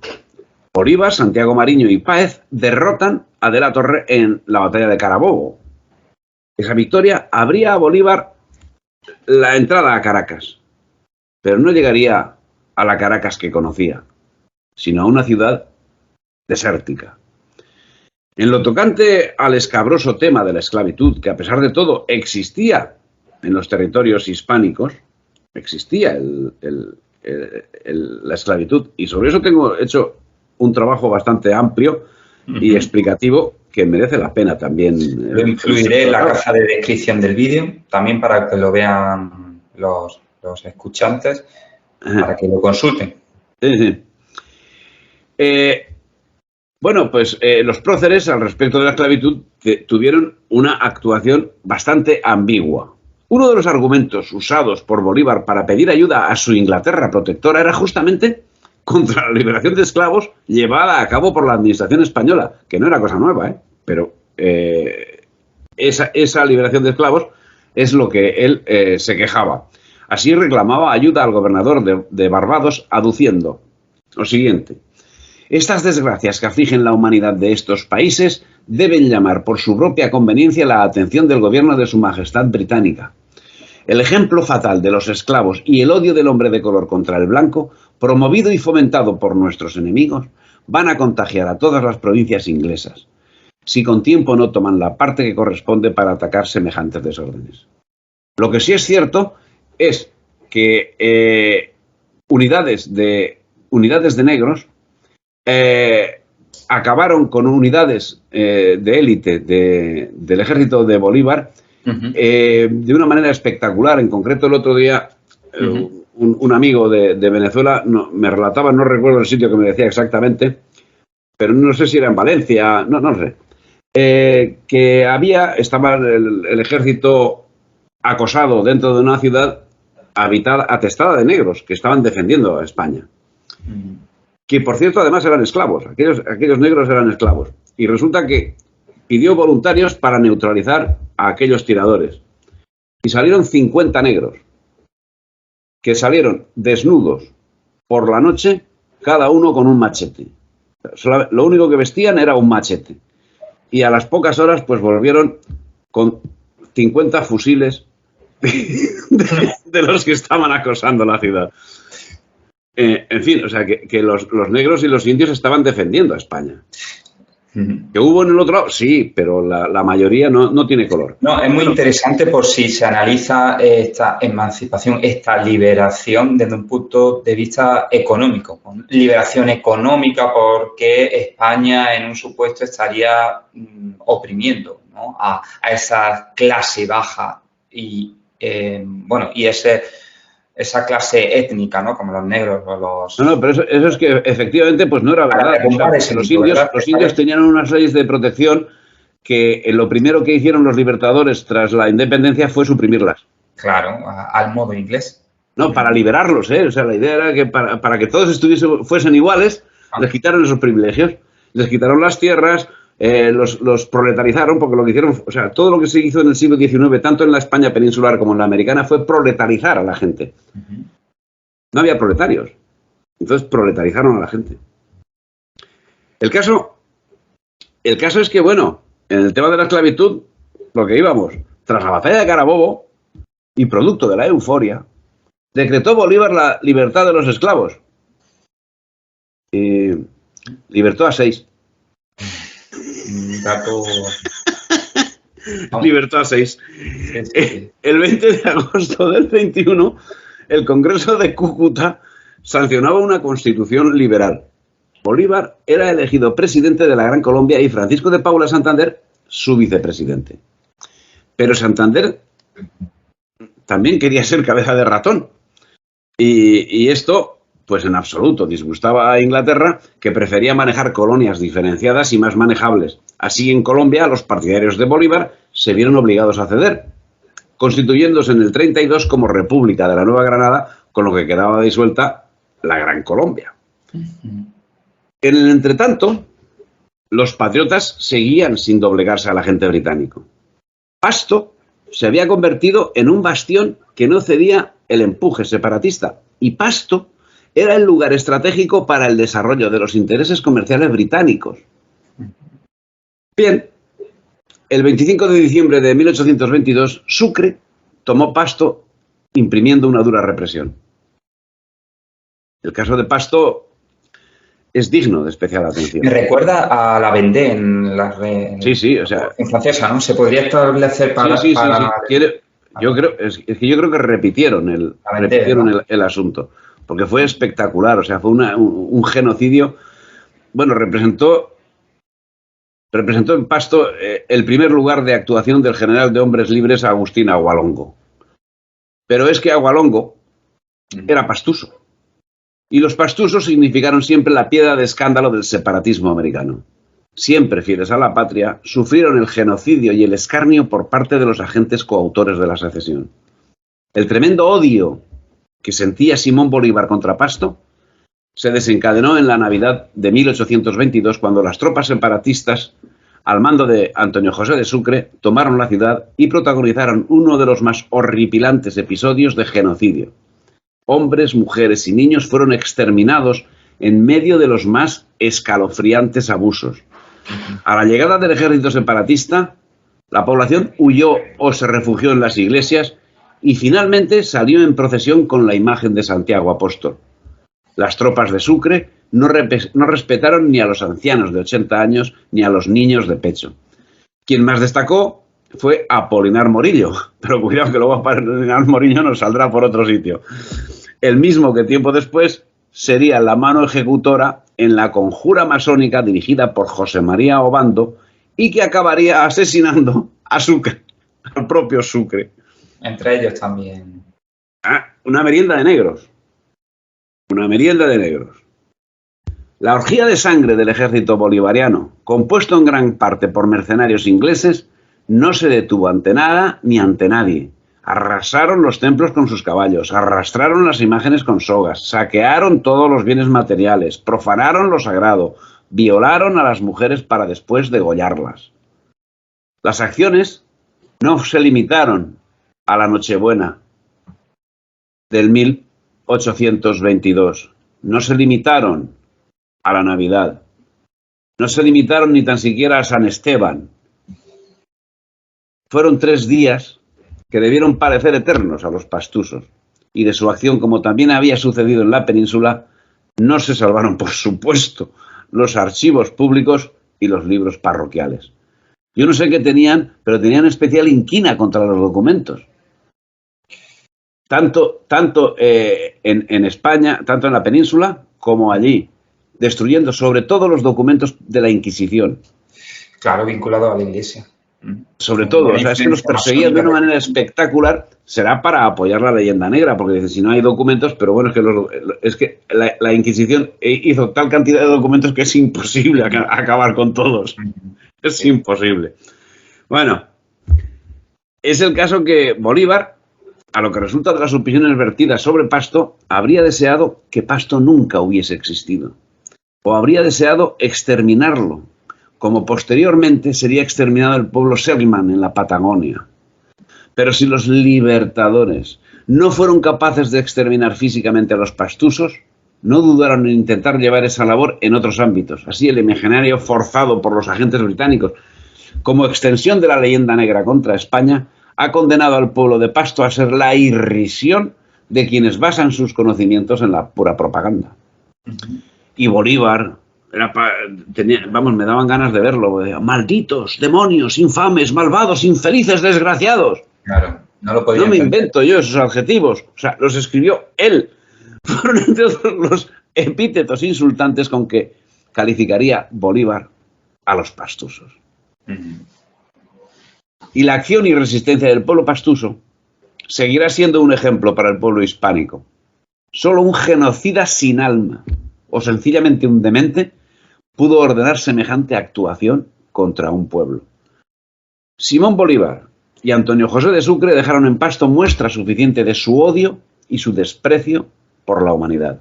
Bolívar, Santiago Mariño y Páez derrotan a De la Torre en la batalla de Carabobo. Esa victoria abría a Bolívar la entrada a Caracas, pero no llegaría a la Caracas que conocía, sino a una ciudad desértica. En lo tocante al escabroso tema de la esclavitud, que a pesar de todo existía en los territorios hispánicos, existía la esclavitud, y sobre eso tengo hecho un trabajo bastante amplio y explicativo que merece la pena también. Lo incluiré en la caja de descripción del vídeo, también para que lo vean los escuchantes, para que lo consulten. Sí. Bueno, pues los próceres al respecto de la esclavitud tuvieron una actuación bastante ambigua. Uno de los argumentos usados por Bolívar para pedir ayuda a su Inglaterra protectora era justamente contra la liberación de esclavos llevada a cabo por la administración española, que no era cosa nueva, pero esa liberación de esclavos es lo que él se quejaba. Así reclamaba ayuda al gobernador de Barbados, aduciendo lo siguiente: estas desgracias que afligen la humanidad de estos países deben llamar por su propia conveniencia la atención del gobierno de su Majestad Británica. El ejemplo fatal de los esclavos y el odio del hombre de color contra el blanco, promovido y fomentado por nuestros enemigos, van a contagiar a todas las provincias inglesas, si con tiempo no toman la parte que corresponde para atacar semejantes desórdenes. Lo que sí es cierto es que unidades de negros acabaron con unidades de élite del ejército de Bolívar de una manera espectacular. En concreto, el otro día un amigo de Venezuela me relataba, no recuerdo el sitio que me decía exactamente, pero no sé si era en Valencia, no sé, que estaba el ejército acosado dentro de una ciudad atestada de negros que estaban defendiendo a España. Que, por cierto, además eran esclavos. Aquellos negros eran esclavos. Y resulta que pidió voluntarios para neutralizar a aquellos tiradores. Y salieron 50 negros, que salieron desnudos por la noche, cada uno con un machete. Lo único que vestían era un machete. Y a las pocas horas, pues volvieron con 50 fusiles de los que estaban acosando la ciudad. En fin, o sea, que los negros y los indios estaban defendiendo a España. ¿Que hubo en el otro lado? Sí, pero la mayoría no tiene color. No, es muy interesante por si se analiza esta emancipación, esta liberación desde un punto de vista económico. Liberación económica porque España en un supuesto estaría oprimiendo, ¿no?, a esa clase baja y, esa clase étnica, ¿no?, como los negros o los... No, pero eso es que efectivamente pues no era verdad. O sea, los indios tenían unas leyes de protección que lo primero que hicieron los libertadores tras la independencia fue suprimirlas. Claro, al modo inglés. No, para liberarlos, ¿eh? O sea, la idea era que para que todos fuesen iguales, les quitaron esos privilegios, les quitaron las tierras, los proletarizaron, porque lo que hicieron, o sea, todo lo que se hizo en el siglo XIX, tanto en la España peninsular como en la americana, fue proletarizar a la gente. No había proletarios. Entonces proletarizaron a la gente. El caso es que, bueno, en el tema de la esclavitud, lo que íbamos, tras la batalla de Carabobo, y producto de la euforia, decretó Bolívar la libertad de los esclavos. Y libertó a 6. Dato... Libertó a 6. El 20 de agosto del 21, el Congreso de Cúcuta sancionaba una constitución liberal. Bolívar era elegido presidente de la Gran Colombia y Francisco de Paula Santander su vicepresidente. Pero Santander también quería ser cabeza de ratón. Y esto, pues en absoluto, disgustaba a Inglaterra, que prefería manejar colonias diferenciadas y más manejables. Así, en Colombia, los partidarios de Bolívar se vieron obligados a ceder, constituyéndose en el 32 como República de la Nueva Granada, con lo que quedaba disuelta la Gran Colombia. En el entretanto, los patriotas seguían sin doblegarse al agente británico. Pasto se había convertido en un bastión que no cedía el empuje separatista, y Pasto era el lugar estratégico para el desarrollo de los intereses comerciales británicos. Bien, el 25 de diciembre de 1822, Sucre tomó Pasto, imprimiendo una dura represión. El caso de Pasto es digno de especial atención. Me recuerda a la Vendée en la sí, o sea, en francesa, ¿no? Se podría establecer para... Sí. Yo creo que repitieron el asunto, porque fue espectacular, o sea, fue un genocidio. Bueno, representó en Pasto el primer lugar de actuación del general de hombres libres Agustín Agualongo. Pero es que Agualongo era pastuso. Y los pastusos significaron siempre la piedra de escándalo del separatismo americano. Siempre fieles a la patria, sufrieron el genocidio y el escarnio por parte de los agentes coautores de la secesión. El tremendo odio que sentía Simón Bolívar contra Pasto se desencadenó en la Navidad de 1822, cuando las tropas separatistas, al mando de Antonio José de Sucre, tomaron la ciudad y protagonizaron uno de los más horripilantes episodios de genocidio. Hombres, mujeres y niños fueron exterminados en medio de los más escalofriantes abusos. A la llegada del ejército separatista, la población huyó o se refugió en las iglesias y finalmente salió en procesión con la imagen de Santiago Apóstol. Las tropas de Sucre no respetaron ni a los ancianos de 80 años ni a los niños de pecho. Quien más destacó fue Apolinar Morillo, pero cuidado que luego Apolinar Morillo nos saldrá por otro sitio. El mismo que tiempo después sería la mano ejecutora en la conjura masónica dirigida por José María Obando y que acabaría asesinando a Sucre, al propio Sucre. Entre ellos también. Una merienda de negros. Una merienda de negros. La orgía de sangre del ejército bolivariano, compuesto en gran parte por mercenarios ingleses, no se detuvo ante nada ni ante nadie. Arrasaron los templos con sus caballos, arrastraron las imágenes con sogas, saquearon todos los bienes materiales, profanaron lo sagrado, violaron a las mujeres para después degollarlas. Las acciones no se limitaron a la Nochebuena del 1822, no se limitaron a la Navidad, no se limitaron ni tan siquiera a San Esteban. Fueron 3 días que debieron parecer eternos a los pastusos. y de su acción, como también había sucedido en la península, no se salvaron, por supuesto, los archivos públicos y los libros parroquiales. Yo no sé qué tenían, pero tenían especial inquina contra los documentos. Tanto en España, tanto en la península como allí, destruyendo sobre todo los documentos de la Inquisición. Claro, vinculado a la Iglesia. Sobre todo, o sea, es que los perseguían de una manera espectacular. Será para apoyar la leyenda negra, porque dice, si no hay documentos, pero bueno, es que la Inquisición hizo tal cantidad de documentos que es imposible acabar con todos. Es imposible. Bueno, es el caso que Bolívar, a lo que resulta de las opiniones vertidas sobre Pasto, habría deseado que Pasto nunca hubiese existido, o habría deseado exterminarlo, como posteriormente sería exterminado el pueblo Selkman en la Patagonia. Pero si los libertadores no fueron capaces de exterminar físicamente a los pastusos, no dudaron en intentar llevar esa labor en otros ámbitos. Así, el imaginario forzado por los agentes británicos, como extensión de la leyenda negra contra España, ha condenado al pueblo de Pasto a ser la irrisión de quienes basan sus conocimientos en la pura propaganda. Y Bolívar, me daban ganas de verlo. Malditos, demonios, infames, malvados, infelices, desgraciados. Claro, no lo podía entender. No me invento yo esos adjetivos. O sea, los escribió él. Fueron entre otros los epítetos insultantes con que calificaría Bolívar a los pastusos. Y la acción y resistencia del pueblo pastuso seguirá siendo un ejemplo para el pueblo hispánico. Solo un genocida sin alma o sencillamente un demente pudo ordenar semejante actuación contra un pueblo. Simón Bolívar y Antonio José de Sucre dejaron en Pasto muestra suficiente de su odio y su desprecio por la humanidad.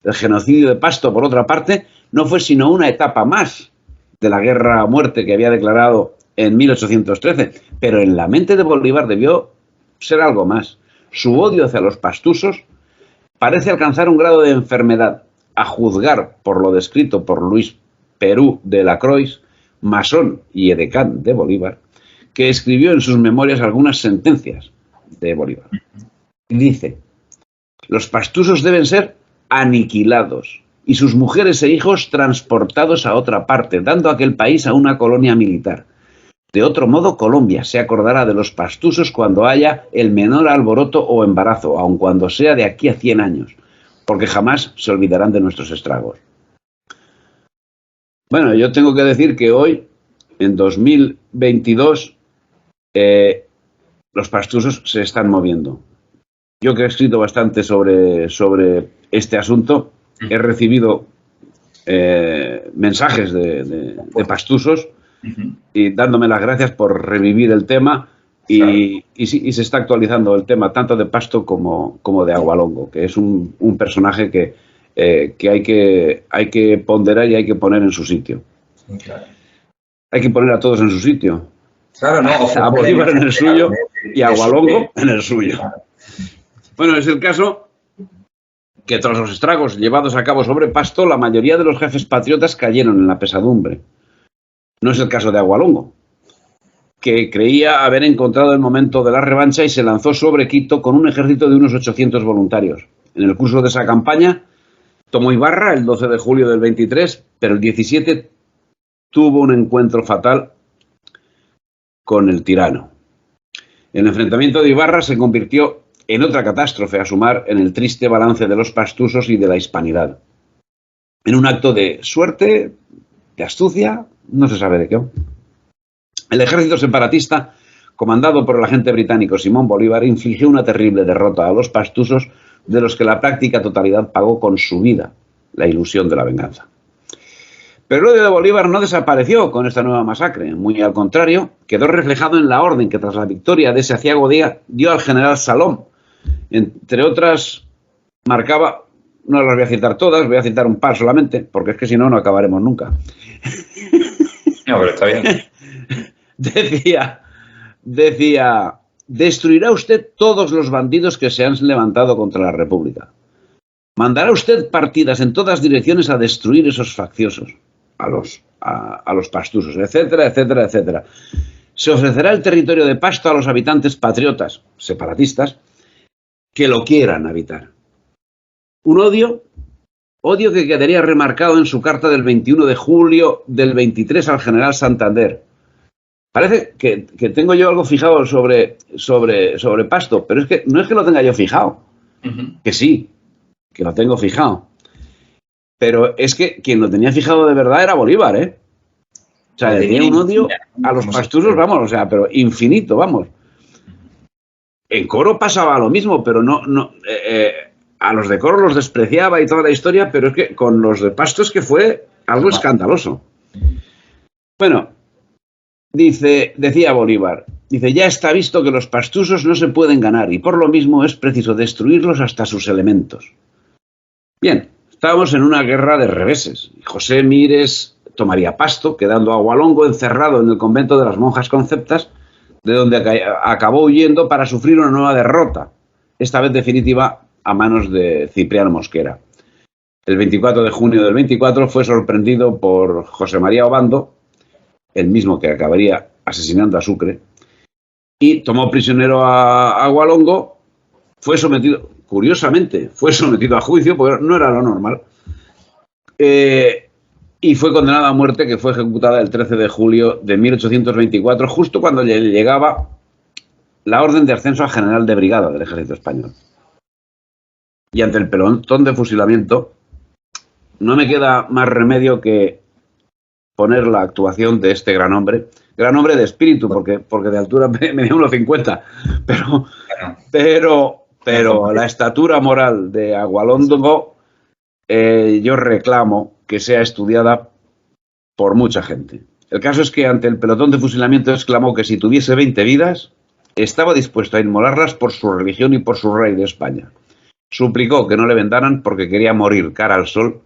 El genocidio de Pasto, por otra parte, no fue sino una etapa más de la guerra a muerte que había declarado en 1813, pero en la mente de Bolívar debió ser algo más. Su odio hacia los pastusos parece alcanzar un grado de enfermedad, a juzgar por lo descrito por Luis Perú de la Croix, masón y edecán de Bolívar, que escribió en sus memorias algunas sentencias de Bolívar. Dice: los pastusos deben ser aniquilados y sus mujeres e hijos transportados a otra parte, dando aquel país a una colonia militar. De otro modo, Colombia se acordará de los pastusos cuando haya el menor alboroto o embarazo, aun cuando sea de aquí a 100 años, porque jamás se olvidarán de nuestros estragos. Bueno, yo tengo que decir que hoy, en 2022, los pastusos se están moviendo. Yo, que he escrito bastante sobre este asunto, he recibido mensajes de pastusos y dándome las gracias por revivir el tema y se está actualizando el tema tanto de Pasto como de Agualongo, que es un personaje que hay que ponderar y hay que poner en su sitio. Claro. Hay que poner a todos en su sitio. Claro, no. A Bolívar en el suyo y a Agualongo en el suyo. Bueno, es el caso que tras los estragos llevados a cabo sobre Pasto, la mayoría de los jefes patriotas cayeron en la pesadumbre. No es el caso de Agualongo, que creía haber encontrado el momento de la revancha y se lanzó sobre Quito con un ejército de unos 800 voluntarios. En el curso de esa campaña tomó Ibarra el 12 de julio del 23, pero el 17 tuvo un encuentro fatal con el tirano. El enfrentamiento de Ibarra se convirtió en otra catástrofe a sumar en el triste balance de los pastusos y de la hispanidad. En un acto de suerte, de astucia, no se sabe de qué. El ejército separatista, comandado por el agente británico Simón Bolívar, infligió una terrible derrota a los pastusos, de los que la práctica totalidad pagó con su vida la ilusión de la venganza. Pero el odio de Bolívar no desapareció con esta nueva masacre. Muy al contrario, quedó reflejado en la orden que tras la victoria de ese aciago día dio al general Salom. Entre otras, marcaba, no las voy a citar todas, voy a citar un par solamente, porque es que si no, no acabaremos nunca. No, pero está bien. Decía, destruirá usted todos los bandidos que se han levantado contra la República. Mandará usted partidas en todas direcciones a destruir esos facciosos, a los pastusos, etcétera, etcétera, etcétera. Se ofrecerá el territorio de Pasto a los habitantes patriotas, separatistas, que lo quieran habitar. Un odio que quedaría remarcado en su carta del 21 de julio del 23 al general Santander. Parece que tengo yo algo fijado sobre Pasto, pero es que no es que lo tenga yo fijado, que sí, que lo tengo fijado. Pero es que quien lo tenía fijado de verdad era Bolívar, ¿eh? O sea, tenía un odio a los pastusos, vamos, o sea, pero infinito, vamos. En Coro pasaba lo mismo, pero a los de Coro los despreciaba y toda la historia, pero es que con los de Pasto es que fue algo escandaloso. Bueno, decía Bolívar, ya está visto que los pastusos no se pueden ganar y por lo mismo es preciso destruirlos hasta sus elementos. Bien, estábamos en una guerra de reveses. José Mires tomaría Pasto, quedando Agualongo encerrado en el convento de las monjas conceptas, de donde acabó huyendo para sufrir una nueva derrota, esta vez definitiva a manos de Cipriano Mosquera. El 24 de junio del 24 fue sorprendido por José María Obando, el mismo que acabaría asesinando a Sucre, y tomó prisionero a Agualongo, curiosamente, fue sometido a juicio, porque no era lo normal, y fue condenado a muerte, que fue ejecutada el 13 de julio de 1824, justo cuando le llegaba la orden de ascenso a general de brigada del ejército español. Y ante el pelotón de fusilamiento, no me queda más remedio que poner la actuación de este gran hombre de espíritu, porque de altura medía 1,50, pero la estatura moral de Agualongo yo reclamo que sea estudiada por mucha gente. El caso es que ante el pelotón de fusilamiento exclamó que si tuviese 20 vidas, estaba dispuesto a inmolarlas por su religión y por su rey de España. Suplicó que no le vendaran porque quería morir cara al sol,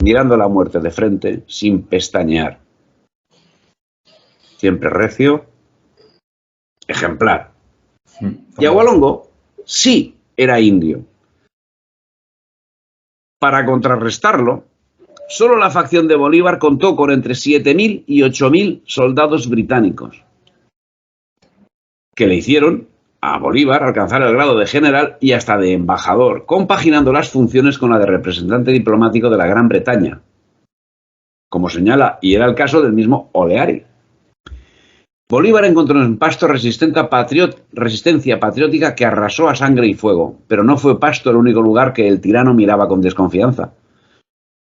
mirando la muerte de frente, sin pestañear. Siempre recio, ejemplar. Y Agualongo sí era indio. Para contrarrestarlo, solo la facción de Bolívar contó con entre 7.000 y 8.000 soldados británicos, que le hicieron a Bolívar alcanzar el grado de general y hasta de embajador, compaginando las funciones con la de representante diplomático de la Gran Bretaña, como señala, y era el caso del mismo Oleari. Bolívar encontró en Pasto resistencia patriótica que arrasó a sangre y fuego, pero no fue Pasto el único lugar que el tirano miraba con desconfianza.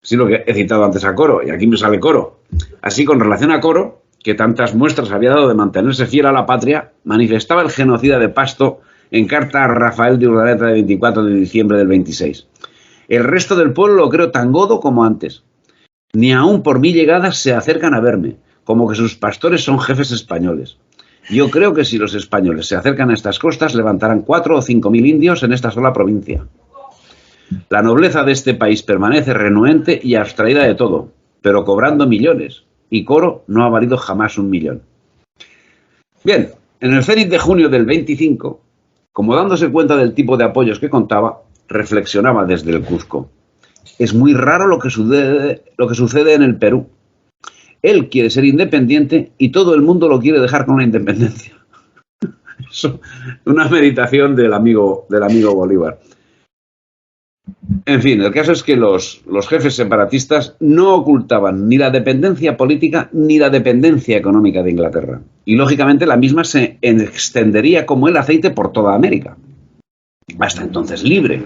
Sí, lo que he citado antes a Coro, y aquí me sale Coro. Así, con relación a Coro, que tantas muestras había dado de mantenerse fiel a la patria, manifestaba el genocida de Pasto en carta a Rafael de Urdaneta de 24 de diciembre del 26. El resto del pueblo lo creo tan godo como antes. Ni aun por mi llegada se acercan a verme, como que sus pastores son jefes españoles. Yo creo que si los españoles se acercan a estas costas, levantarán 4 o 5.000 indios en esta sola provincia. La nobleza de este país permanece renuente y abstraída de todo, pero cobrando millones, y Coro no ha valido jamás 1 millón. Bien, en el cenit de junio del 25, como dándose cuenta del tipo de apoyos que contaba, reflexionaba desde el Cusco. Es muy raro lo que sucede en el Perú. Él quiere ser independiente y todo el mundo lo quiere dejar con la independencia. Eso, una meditación del amigo Bolívar. En fin, el caso es que los jefes separatistas no ocultaban ni la dependencia política ni la dependencia económica de Inglaterra. Y lógicamente la misma se extendería como el aceite por toda América. Hasta entonces libre.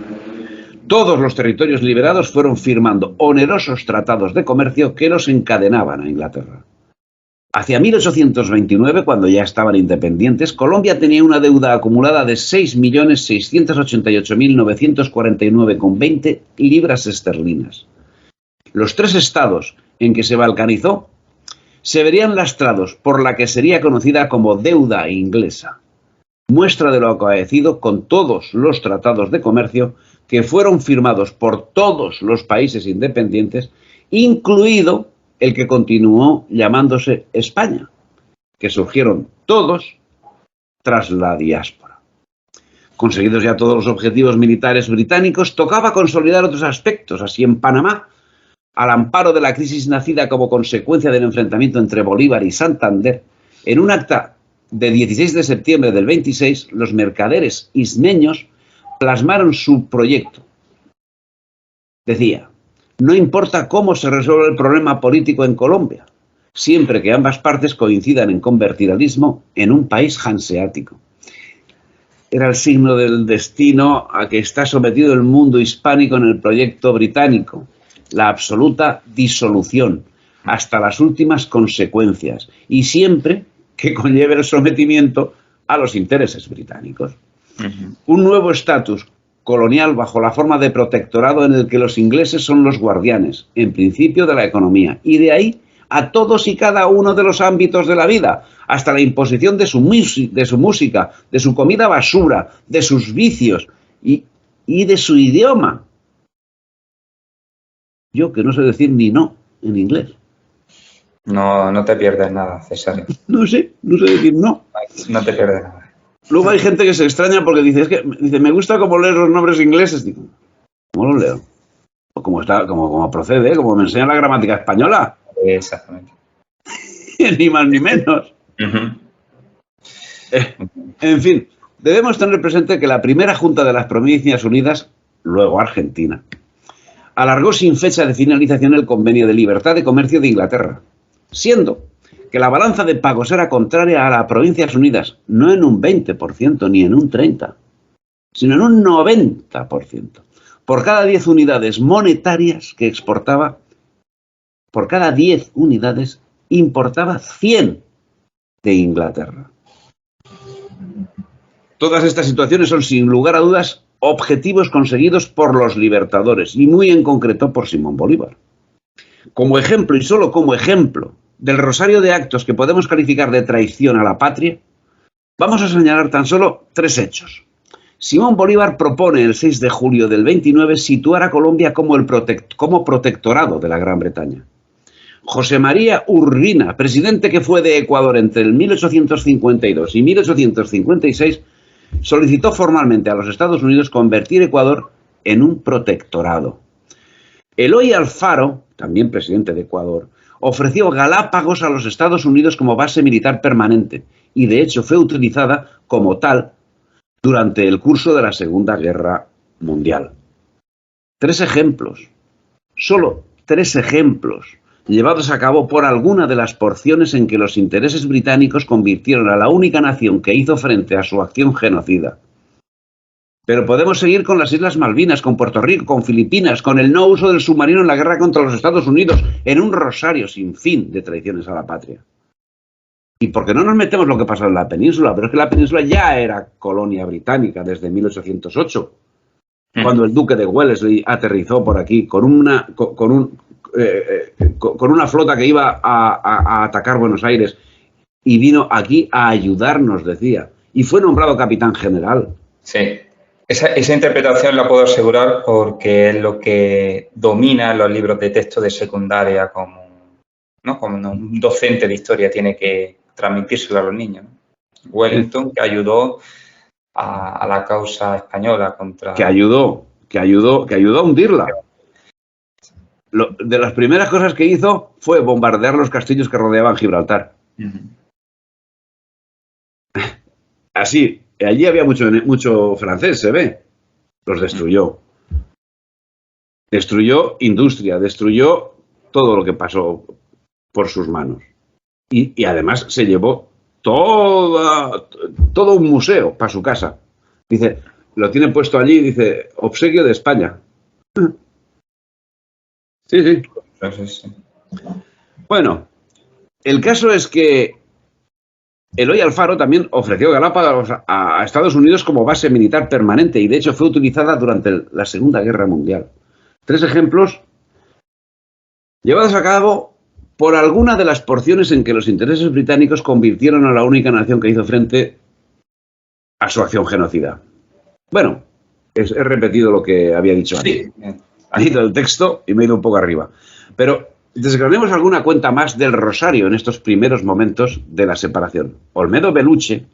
Todos los territorios liberados fueron firmando onerosos tratados de comercio que los encadenaban a Inglaterra. Hacia 1829, cuando ya estaban independientes, Colombia tenía una deuda acumulada de 6.688.949,20 libras esterlinas. Los 3 estados en que se balcanizó se verían lastrados por la que sería conocida como deuda inglesa, muestra de lo acaecido con todos los tratados de comercio que fueron firmados por todos los países independientes, incluido el que continuó llamándose España, que surgieron todos tras la diáspora. Conseguidos ya todos los objetivos militares británicos, tocaba consolidar otros aspectos. Así, en Panamá, al amparo de la crisis nacida como consecuencia del enfrentamiento entre Bolívar y Santander, en un acta de 16 de septiembre del 26, los mercaderes ismeños plasmaron su proyecto. Decía, no importa cómo se resuelve el problema político en Colombia, siempre que ambas partes coincidan en convertir al Istmo en un país hanseático. Era el signo del destino a que está sometido el mundo hispánico en el proyecto británico, la absoluta disolución, hasta las últimas consecuencias, y siempre que conlleve el sometimiento a los intereses británicos. Un nuevo estatus colonial bajo la forma de protectorado en el que los ingleses son los guardianes, en principio, de la economía, y de ahí a todos y cada uno de los ámbitos de la vida, hasta la imposición de su música, de su comida basura, de sus vicios y de su idioma. Yo que no sé decir ni no en inglés. No te pierdes nada, César. No sé decir no. No te pierdes nada. Luego hay gente que se extraña porque dice, me gusta cómo leer los nombres ingleses. Digo, ¿cómo los leo? O como procede, como me enseña la gramática española. Exactamente. Ni más ni menos. En fin, debemos tener presente que la primera Junta de las Provincias Unidas, luego Argentina, alargó sin fecha de finalización el Convenio de Libertad de Comercio de Inglaterra, siendo que la balanza de pagos era contraria a las Provincias Unidas, no en un 20% ni en un 30%, sino en un 90%. Por cada 10 unidades monetarias que exportaba, por cada 10 unidades importaba 100 de Inglaterra. Todas estas situaciones son, sin lugar a dudas, objetivos conseguidos por los libertadores y muy en concreto por Simón Bolívar. Como ejemplo, y solo como ejemplo, del rosario de actos que podemos calificar de traición a la patria, vamos a señalar tan solo 3 hechos. Simón Bolívar propone el 6 de julio del 29 situar a Colombia como protectorado de la Gran Bretaña. José María Urbina, presidente que fue de Ecuador entre el 1852 y 1856, solicitó formalmente a los Estados Unidos convertir Ecuador en un protectorado. Eloy Alfaro, también presidente de Ecuador, ofreció Galápagos a los Estados Unidos como base militar permanente y de hecho fue utilizada como tal durante el curso de la Segunda Guerra Mundial. 3 ejemplos, solo 3 ejemplos, llevados a cabo por alguna de las porciones en que los intereses británicos convirtieron a la única nación que hizo frente a su acción genocida. Pero podemos seguir con las Islas Malvinas, con Puerto Rico, con Filipinas, con el no uso del submarino en la guerra contra los Estados Unidos, en un rosario sin fin de traiciones a la patria. ¿Y por qué no nos metemos lo que pasó en la península? Pero es que la península ya era colonia británica desde 1808, cuando el duque de Wellesley aterrizó por aquí con una flota que iba a atacar Buenos Aires y vino aquí a ayudarnos, decía, y fue nombrado capitán general. Sí. Esa interpretación la puedo asegurar porque es lo que domina los libros de texto de secundaria como un docente de historia tiene que transmitírselo a los niños, ¿no? Wellington, que ayudó a la causa española contra... Que ayudó a hundirla. De las primeras cosas que hizo fue bombardear los castillos que rodeaban Gibraltar. Así, allí había mucho francés, se ve. Los destruyó. Destruyó industria, destruyó todo lo que pasó por sus manos. Y además se llevó todo un museo para su casa. Dice, lo tiene puesto allí, dice, obsequio de España. Sí. Bueno, el caso es que Eloy Alfaro también ofreció Galápagos a Estados Unidos como base militar permanente y de hecho fue utilizada durante la Segunda Guerra Mundial. 3 ejemplos llevados a cabo por alguna de las porciones en que los intereses británicos convirtieron a la única nación que hizo frente a su acción genocida. Bueno, he repetido lo que había dicho antes. Ha ido el texto y me he ido un poco arriba. Pero desgranemos alguna cuenta más del rosario en estos primeros momentos de la separación. Olmedo Beluche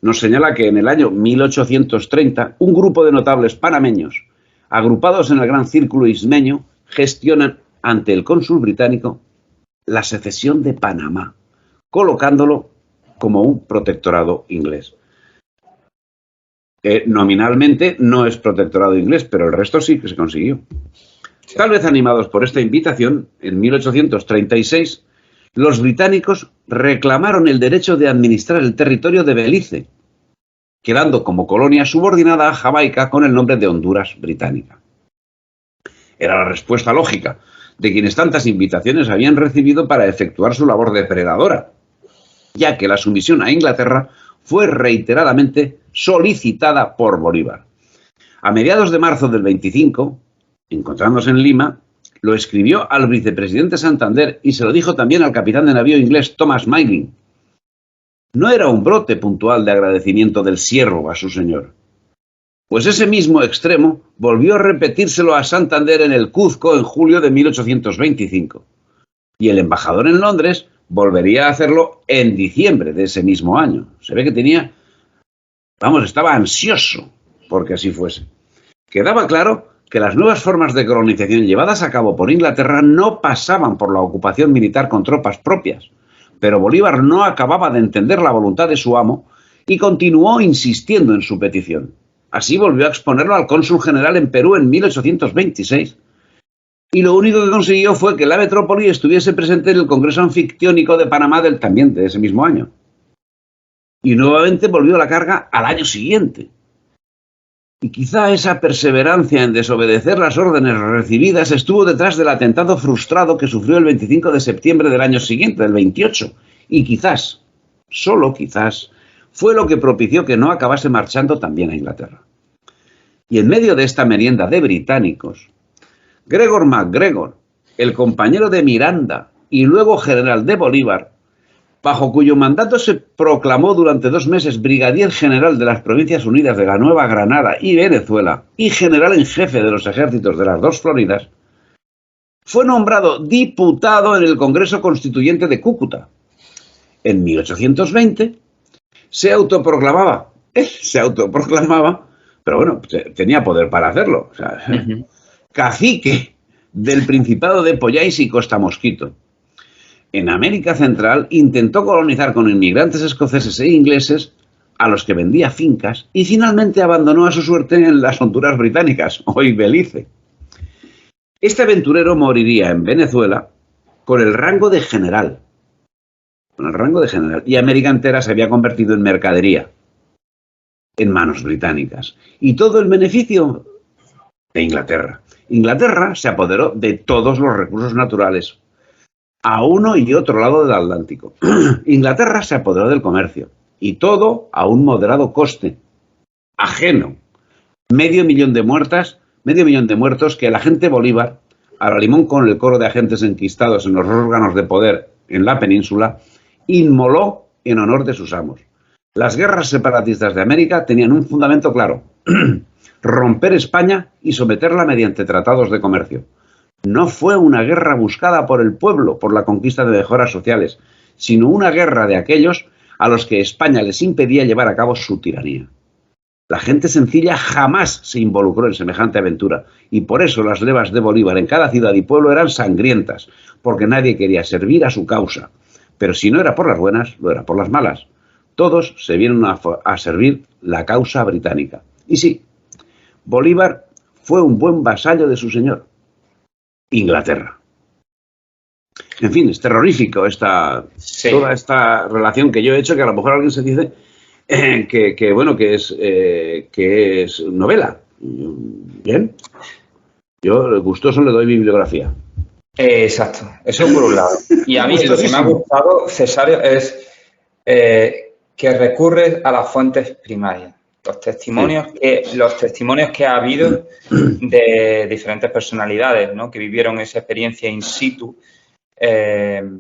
nos señala que en el año 1830 un grupo de notables panameños, agrupados en el Gran Círculo Ismeño, gestionan ante el cónsul británico la secesión de Panamá, colocándolo como un protectorado inglés. Nominalmente no es protectorado inglés, pero el resto sí que se consiguió. Tal vez animados por esta invitación, en 1836, los británicos reclamaron el derecho de administrar el territorio de Belice, quedando como colonia subordinada a Jamaica con el nombre de Honduras Británica. Era la respuesta lógica de quienes tantas invitaciones habían recibido para efectuar su labor depredadora, ya que la sumisión a Inglaterra fue reiteradamente solicitada por Bolívar. A mediados de marzo del 25, encontrándose en Lima, lo escribió al vicepresidente Santander y se lo dijo también al capitán de navío inglés Thomas Mailing. No era un brote puntual de agradecimiento del siervo a su señor, pues ese mismo extremo volvió a repetírselo a Santander en el Cuzco en julio de 1825, y el embajador en Londres volvería a hacerlo en diciembre de ese mismo año. Se ve que estaba ansioso porque así fuese. Quedaba claro que las nuevas formas de colonización llevadas a cabo por Inglaterra no pasaban por la ocupación militar con tropas propias, pero Bolívar no acababa de entender la voluntad de su amo y continuó insistiendo en su petición. Así volvió a exponerlo al cónsul general en Perú en 1826. Y lo único que consiguió fue que la metrópoli estuviese presente en el Congreso Anfictiónico de Panamá también de ese mismo año. Y nuevamente volvió la carga al año siguiente. Y quizá esa perseverancia en desobedecer las órdenes recibidas estuvo detrás del atentado frustrado que sufrió el 25 de septiembre del año siguiente, del 28. Y quizás, solo quizás, fue lo que propició que no acabase marchando también a Inglaterra. Y en medio de esta merienda de británicos, Gregor MacGregor, el compañero de Miranda y luego general de Bolívar, bajo cuyo mandato se proclamó durante 2 meses brigadier general de las Provincias Unidas de la Nueva Granada y Venezuela y general en jefe de los ejércitos de las 2 Floridas, fue nombrado diputado en el Congreso Constituyente de Cúcuta. En 1820 se autoproclamaba, pero bueno, tenía poder para hacerlo, o sea, cacique del Principado de Pollais y Costa Mosquito. En América Central intentó colonizar con inmigrantes escoceses e ingleses a los que vendía fincas y finalmente abandonó a su suerte en las Honduras británicas, hoy Belice. Este aventurero moriría en Venezuela con el rango de general. Y América entera se había convertido en mercadería en manos británicas. Y todo el beneficio de Inglaterra. Inglaterra se apoderó de todos los recursos naturales a uno y otro lado del Atlántico. Inglaterra se apoderó del comercio y todo a un moderado coste, ajeno. Medio millón de muertos que el agente Bolívar, a la limón con el coro de agentes enquistados en los órganos de poder en la península, inmoló en honor de sus amos. Las guerras separatistas de América tenían un fundamento claro: romper España y someterla mediante tratados de comercio. No fue una guerra buscada por el pueblo por la conquista de mejoras sociales, sino una guerra de aquellos a los que España les impedía llevar a cabo su tiranía. La gente sencilla jamás se involucró en semejante aventura, y por eso las levas de Bolívar en cada ciudad y pueblo eran sangrientas, porque nadie quería servir a su causa. Pero si no era por las buenas, lo era por las malas. Todos se vieron a servir la causa británica. Y sí, Bolívar fue un buen vasallo de su señor, Inglaterra. En fin, es terrorífico toda esta relación que yo he hecho, que a lo mejor alguien se dice que es novela. Bien, yo gustoso le doy bibliografía. Exacto, eso por un lado. Y a mí lo que me ha gustado, Cesario, es que recurre a las fuentes primarias. Los testimonios que ha habido de diferentes personalidades, ¿no?, que vivieron esa experiencia in situ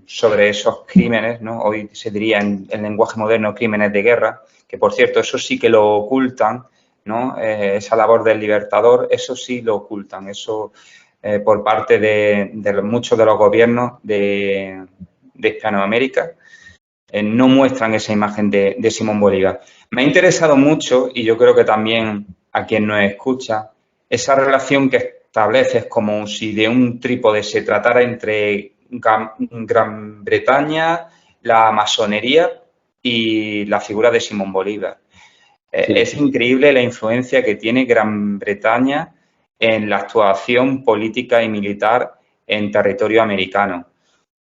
sobre esos crímenes, ¿no? Hoy se diría en lenguaje moderno crímenes de guerra, que por cierto eso sí que lo ocultan, ¿no? Esa labor del libertador, eso sí lo ocultan, eso por parte de muchos de los gobiernos de Hispanoamérica. No muestran esa imagen de Simón Bolívar. Me ha interesado mucho, y yo creo que también a quien nos escucha, esa relación que estableces como si de un trípode se tratara entre Gran Bretaña, la masonería y la figura de Simón Bolívar. Sí. Es increíble la influencia que tiene Gran Bretaña en la actuación política y militar en territorio americano.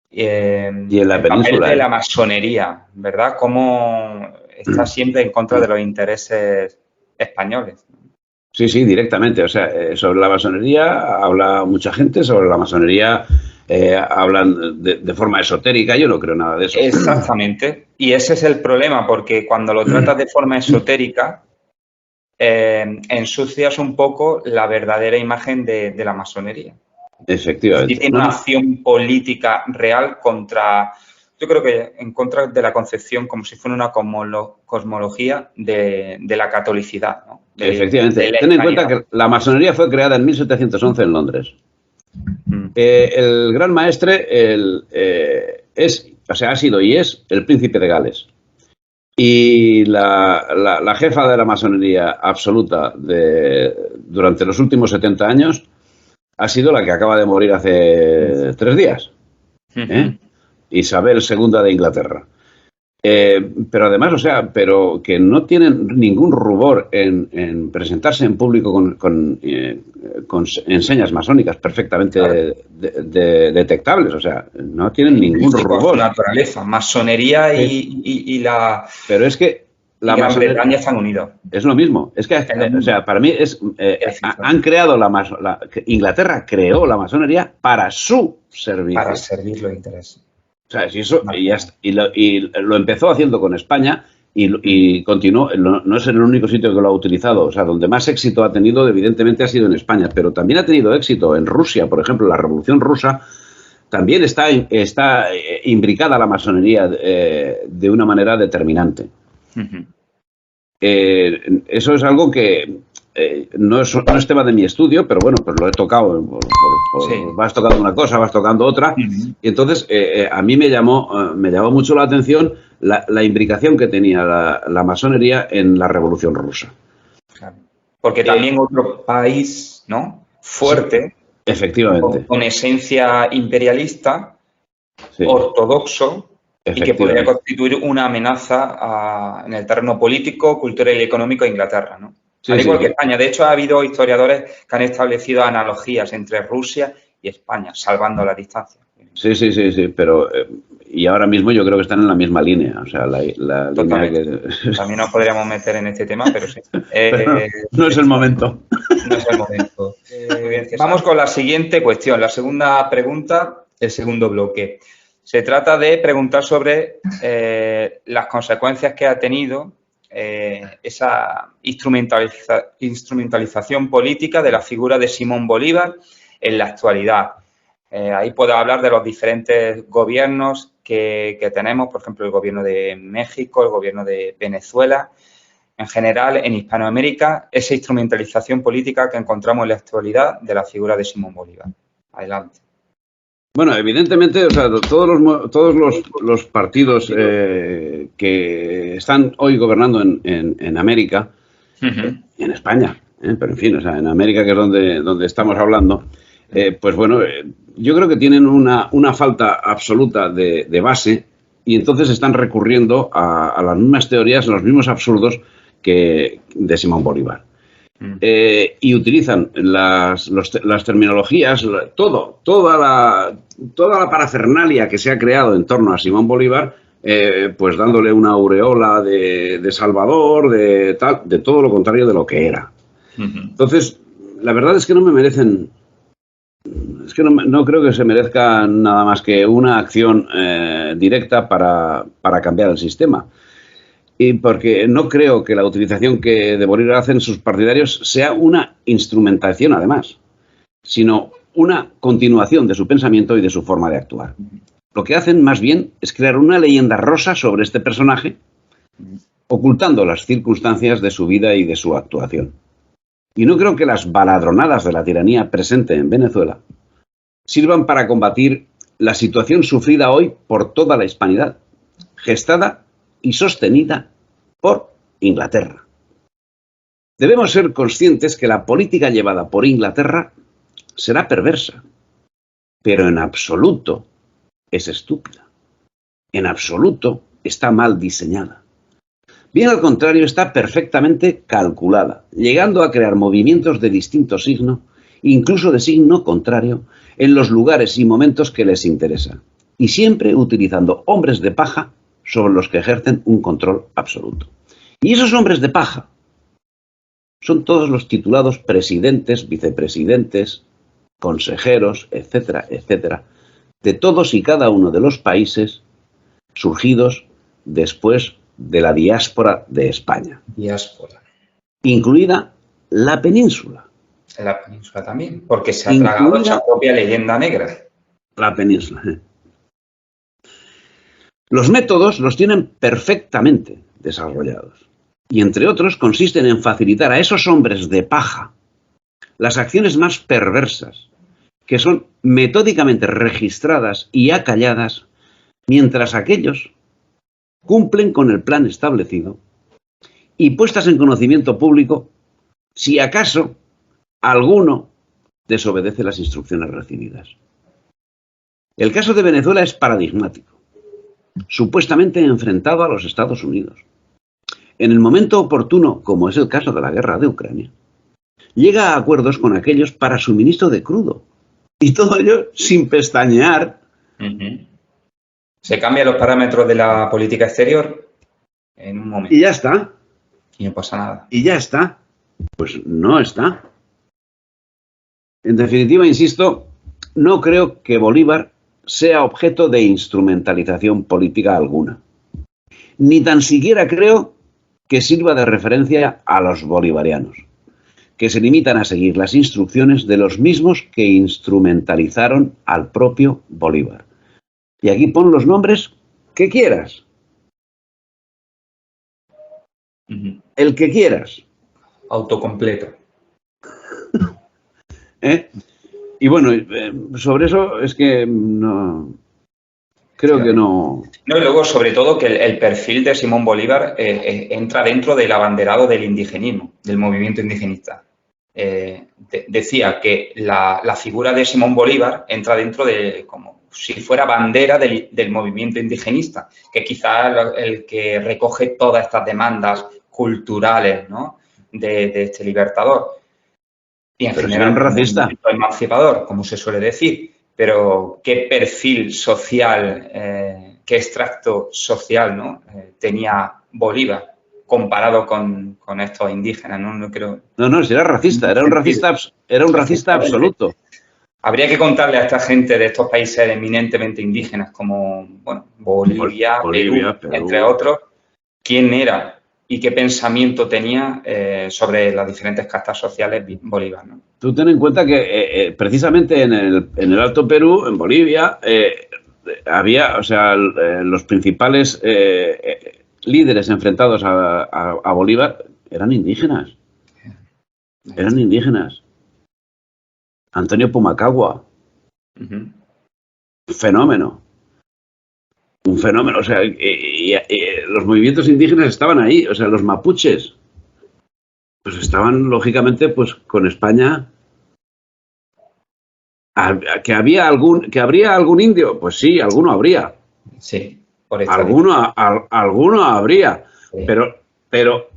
Y en la El papel península, de la masonería, ¿verdad? Cómo está siempre en contra de los intereses españoles. Sí, sí, directamente. O sea, sobre la masonería habla mucha gente, sobre la masonería hablan de forma esotérica. Yo no creo nada de eso. Exactamente. Y ese es el problema, porque cuando lo tratas de forma esotérica, ensucias un poco la verdadera imagen de la masonería. Sí Efectivamente. tiene una acción política real contra, yo creo que en contra de la concepción como si fuera una cosmología de la catolicidad, ¿no? De Efectivamente. la Ten en cuenta hispanidad. que la masonería fue creada en 1711 en Londres. El gran maestre ha sido y es el príncipe de Gales. Y la jefa de la masonería absoluta durante los últimos 70 años ha sido la que acaba de morir hace 3 días. Isabel II de Inglaterra. Pero además, pero que no tienen ningún rubor en presentarse en público con enseñas masónicas perfectamente detectables. O sea, no tienen ningún rubor. Por su naturaleza, masonería y la... Pero es que la Gran masonería Bretaña están unidos. es lo mismo. Es que, para mí han creado Inglaterra creó la masonería para su servicio. Para servir los intereses. O sea, y lo empezó haciendo con España y continuó. No es el único sitio que lo ha utilizado. O sea, donde más éxito ha tenido, evidentemente, ha sido en España. Pero también ha tenido éxito en Rusia. Por ejemplo, la Revolución Rusa también está imbricada la masonería de una manera determinante. Eso es algo que no es tema de mi estudio, pero bueno, pues lo he tocado. Sí. Vas tocando una cosa, vas tocando otra. Y entonces a mí me llamó mucho la atención la imbricación que tenía la masonería en la Revolución Rusa. Claro. Porque también otro país, ¿no? Fuerte. Sí, efectivamente. Con esencia imperialista, sí, ortodoxo, y que podría constituir una amenaza en el terreno político, cultural y económico de Inglaterra, ¿no? Sí, al igual que España. De hecho, ha habido historiadores que han establecido analogías entre Rusia y España, salvando la distancia. Sí, pero y ahora mismo yo creo que están en la misma línea. O sea, la línea que... También nos podríamos meter en este tema, pero sí. Pero no es el momento. No es el momento. Vamos con la siguiente cuestión, la segunda pregunta, el segundo bloque. Se trata de preguntar sobre las consecuencias que ha tenido esa instrumentalización política de la figura de Simón Bolívar en la actualidad. Ahí puedo hablar de los diferentes gobiernos que tenemos, por ejemplo, el gobierno de México, el gobierno de Venezuela. En general, en Hispanoamérica, esa instrumentalización política que encontramos en la actualidad de la figura de Simón Bolívar. Adelante. Bueno, evidentemente, o sea, todos los partidos que están hoy gobernando en América, en España, pero en fin, o sea, en América, que es donde estamos hablando, pues bueno, yo creo que tienen una falta absoluta de base y entonces están recurriendo a las mismas teorías, a los mismos absurdos que de Simón Bolívar. Y utilizan las terminologías, toda la parafernalia que se ha creado en torno a Simón Bolívar, pues dándole una aureola de salvador, de todo lo contrario de lo que era. Entonces, la verdad es que no me merecen, es que no creo que se merezca nada más que una acción directa para cambiar el sistema. Y porque no creo que la utilización que de Bolívar hacen sus partidarios sea una instrumentación, además, sino una continuación de su pensamiento y de su forma de actuar. Lo que hacen, más bien, es crear una leyenda rosa sobre este personaje, ocultando las circunstancias de su vida y de su actuación. Y no creo que las baladronadas de la tiranía presente en Venezuela sirvan para combatir la situación sufrida hoy por toda la hispanidad, gestada y sostenida por Inglaterra. Debemos ser conscientes que la política llevada por Inglaterra será perversa, pero en absoluto es estúpida. En absoluto está mal diseñada. Bien al contrario, está perfectamente calculada, llegando a crear movimientos de distinto signo, incluso de signo contrario, en los lugares y momentos que les interesa, y siempre utilizando hombres de paja sobre los que ejercen un control absoluto. Y esos hombres de paja son todos los titulados presidentes, vicepresidentes, consejeros, etcétera, etcétera, de todos y cada uno de los países surgidos después de la diáspora de España. Diáspora. Incluida la península. La península también, porque se ha tragado esa propia leyenda negra. La península. Los métodos los tienen perfectamente desarrollados. Y entre otros consisten en facilitar a esos hombres de paja las acciones más perversas, que son metódicamente registradas y acalladas, mientras aquellos cumplen con el plan establecido y puestas en conocimiento público si acaso alguno desobedece las instrucciones recibidas. El caso de Venezuela es paradigmático, supuestamente enfrentado a los Estados Unidos. En el momento oportuno, como es el caso de la guerra de Ucrania, llega a acuerdos con aquellos para suministro de crudo. Y todo ello sin pestañear. Se cambian los parámetros de la política exterior en un momento. Y ya está. Y no pasa nada. Y ya está. Pues no está. En definitiva, insisto, no creo que Bolívar sea objeto de instrumentalización política alguna. Ni tan siquiera creo que sirva de referencia a los bolivarianos, que se limitan a seguir las instrucciones de los mismos que instrumentalizaron al propio Bolívar. Y aquí pon los nombres que quieras. El que quieras. Autocompleto. Y bueno, sobre eso es que no... Creo que no... No, y luego, sobre todo, que el perfil de Simón Bolívar entra dentro del abanderado del indigenismo, del movimiento indigenista. Decía que la figura de Simón Bolívar entra dentro de, como si fuera bandera del movimiento indigenista, que quizás el que recoge todas estas demandas culturales, ¿no?, de este libertador. Y en general, racista, emancipador, como se suele decir. Pero qué perfil social, qué extracto social, ¿no?, tenía Bolívar comparado con estos indígenas, ¿no? No creo. No, si era racista, era un racista absoluto. Habría que contarle a esta gente de estos países eminentemente indígenas como, bueno, Bolivia, Perú, entre otros, quién era y qué pensamiento tenía sobre las diferentes castas sociales Bolívar, ¿no? Tú ten en cuenta que precisamente en el Alto Perú, en Bolivia, había, o sea, los principales líderes enfrentados a Bolívar eran indígenas. Eran indígenas. Antonio Pumacagua. Fenómeno. Un fenómeno, o sea, los movimientos indígenas estaban ahí, o sea, los mapuches, pues estaban, lógicamente, pues con España. ¿Que habría algún indio? Pues sí, alguno habría. Sí, por alguno habría, sí. Pero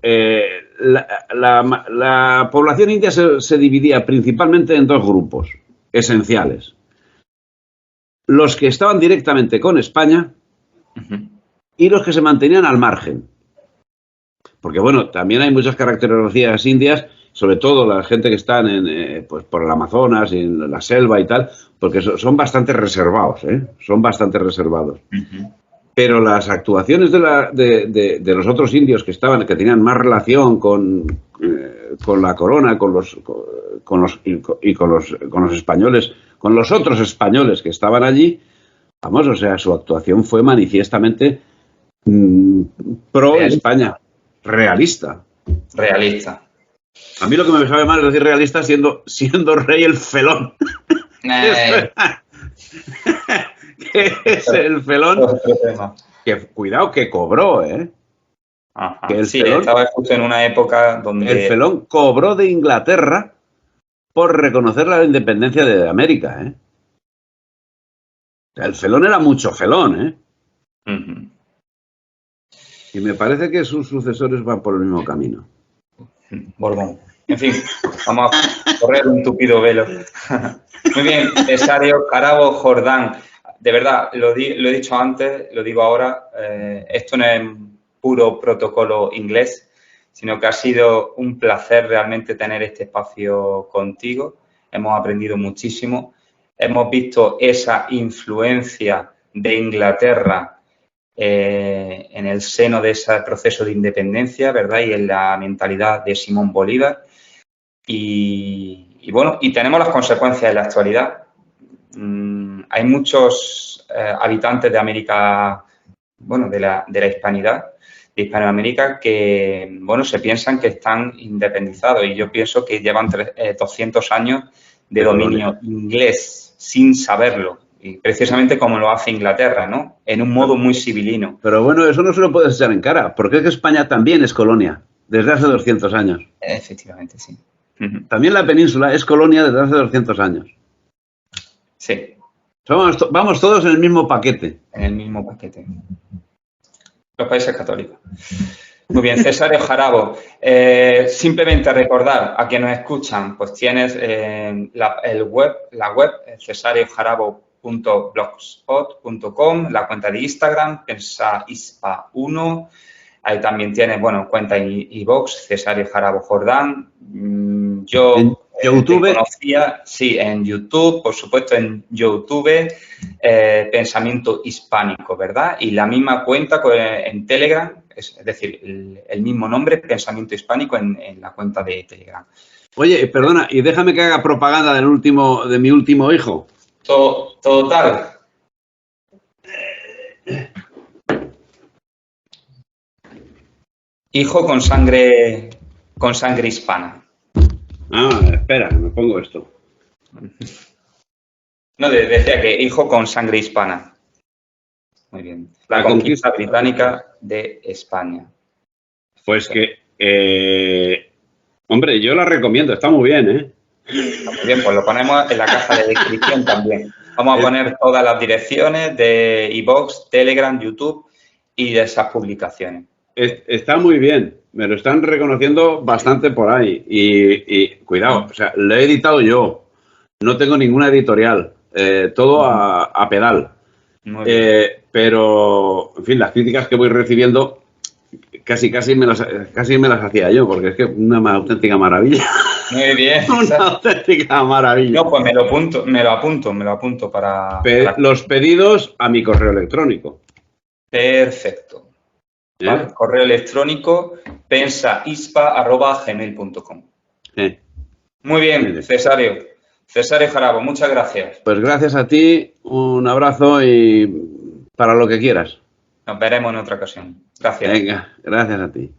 la población india se dividía principalmente en dos grupos esenciales. Los que estaban directamente con España y los que se mantenían al margen. Porque, bueno, también hay muchas características indias, sobre todo la gente que están pues por el Amazonas y en la selva y tal, porque son bastante reservados, son bastante reservados. Pero las actuaciones de los otros indios que tenían más relación con la corona, con los españoles, con los otros españoles que estaban allí, vamos, o sea, su actuación fue manifiestamente pro España, realista. Realista. A mí lo que me sabe mal es decir realista siendo rey el felón. Que es el felón que, cuidado, que cobró, Ajá. Que felón, estaba justo en una época donde... El felón cobró de Inglaterra por reconocer la independencia de América, El felón era mucho felón, Y me parece que sus sucesores van por el mismo camino. Borbón. En fin, vamos a correr un tupido velo. Muy bien, Cesario Jarabo Jordán. De verdad, lo he dicho antes, lo digo ahora, esto no es puro protocolo inglés, sino que ha sido un placer realmente tener este espacio contigo. Hemos aprendido muchísimo. Hemos visto esa influencia de Inglaterra en el seno de ese proceso de independencia, ¿verdad? Y en la mentalidad de Simón Bolívar. Y bueno, y tenemos las consecuencias en la actualidad. Hay muchos habitantes de América, bueno, de la hispanidad, de Hispanoamérica, que, bueno, se piensan que están independizados y yo pienso que llevan 200 años de dominio inglés sin saberlo. Y precisamente como lo hace Inglaterra, ¿no? En un modo muy civilino. Pero bueno, eso no se lo puedes echar en cara, porque es que España también es colonia, desde hace 200 años. Efectivamente, sí. También la península es colonia desde hace 200 años. Sí. Vamos todos en el mismo paquete. En el mismo paquete. Los países católicos. Muy bien, Cesario Jarabo. Simplemente recordar a quienes nos escuchan, pues tienes la web cesariojarabo.blogspot.com, la cuenta de Instagram, pensaispa1. Ahí también tienes, bueno, cuenta en iVoox, Cesario Jarabo Jordán. Yo ¿En YouTube? te conocía, sí, en YouTube, por supuesto en YouTube, Pensamiento Hispánico, ¿verdad? Y la misma cuenta en Telegram, es decir, el mismo nombre, Pensamiento Hispánico, en la cuenta de Telegram. Oye, perdona, y déjame que haga propaganda de mi último hijo. Total. Hijo con sangre hispana. Ah, espera, me pongo esto. No, decía que hijo con sangre hispana. Muy bien. La conquista británica de España. Pues que, hombre, yo la recomiendo, está muy bien, ¿eh? Está muy bien, pues lo ponemos en la caja de descripción también. Vamos a poner todas las direcciones de iVoox, Telegram, YouTube y de esas publicaciones. Está muy bien, me lo están reconociendo bastante por ahí. Y cuidado, o sea, lo he editado yo, no tengo ninguna editorial, todo a pedal. Pero, en fin, las críticas que voy recibiendo casi me las hacía yo, porque es que una auténtica maravilla. Muy bien. Una auténtica maravilla. No, pues me lo apunto para... Los pedidos a mi correo electrónico. Perfecto. ¿Vale? Correo electrónico pensaispa@gmail.com. Muy bien, Cesario Jarabo, muchas gracias. Pues gracias a ti, un abrazo y para lo que quieras. Nos veremos en otra ocasión. Gracias. Venga, gracias a ti.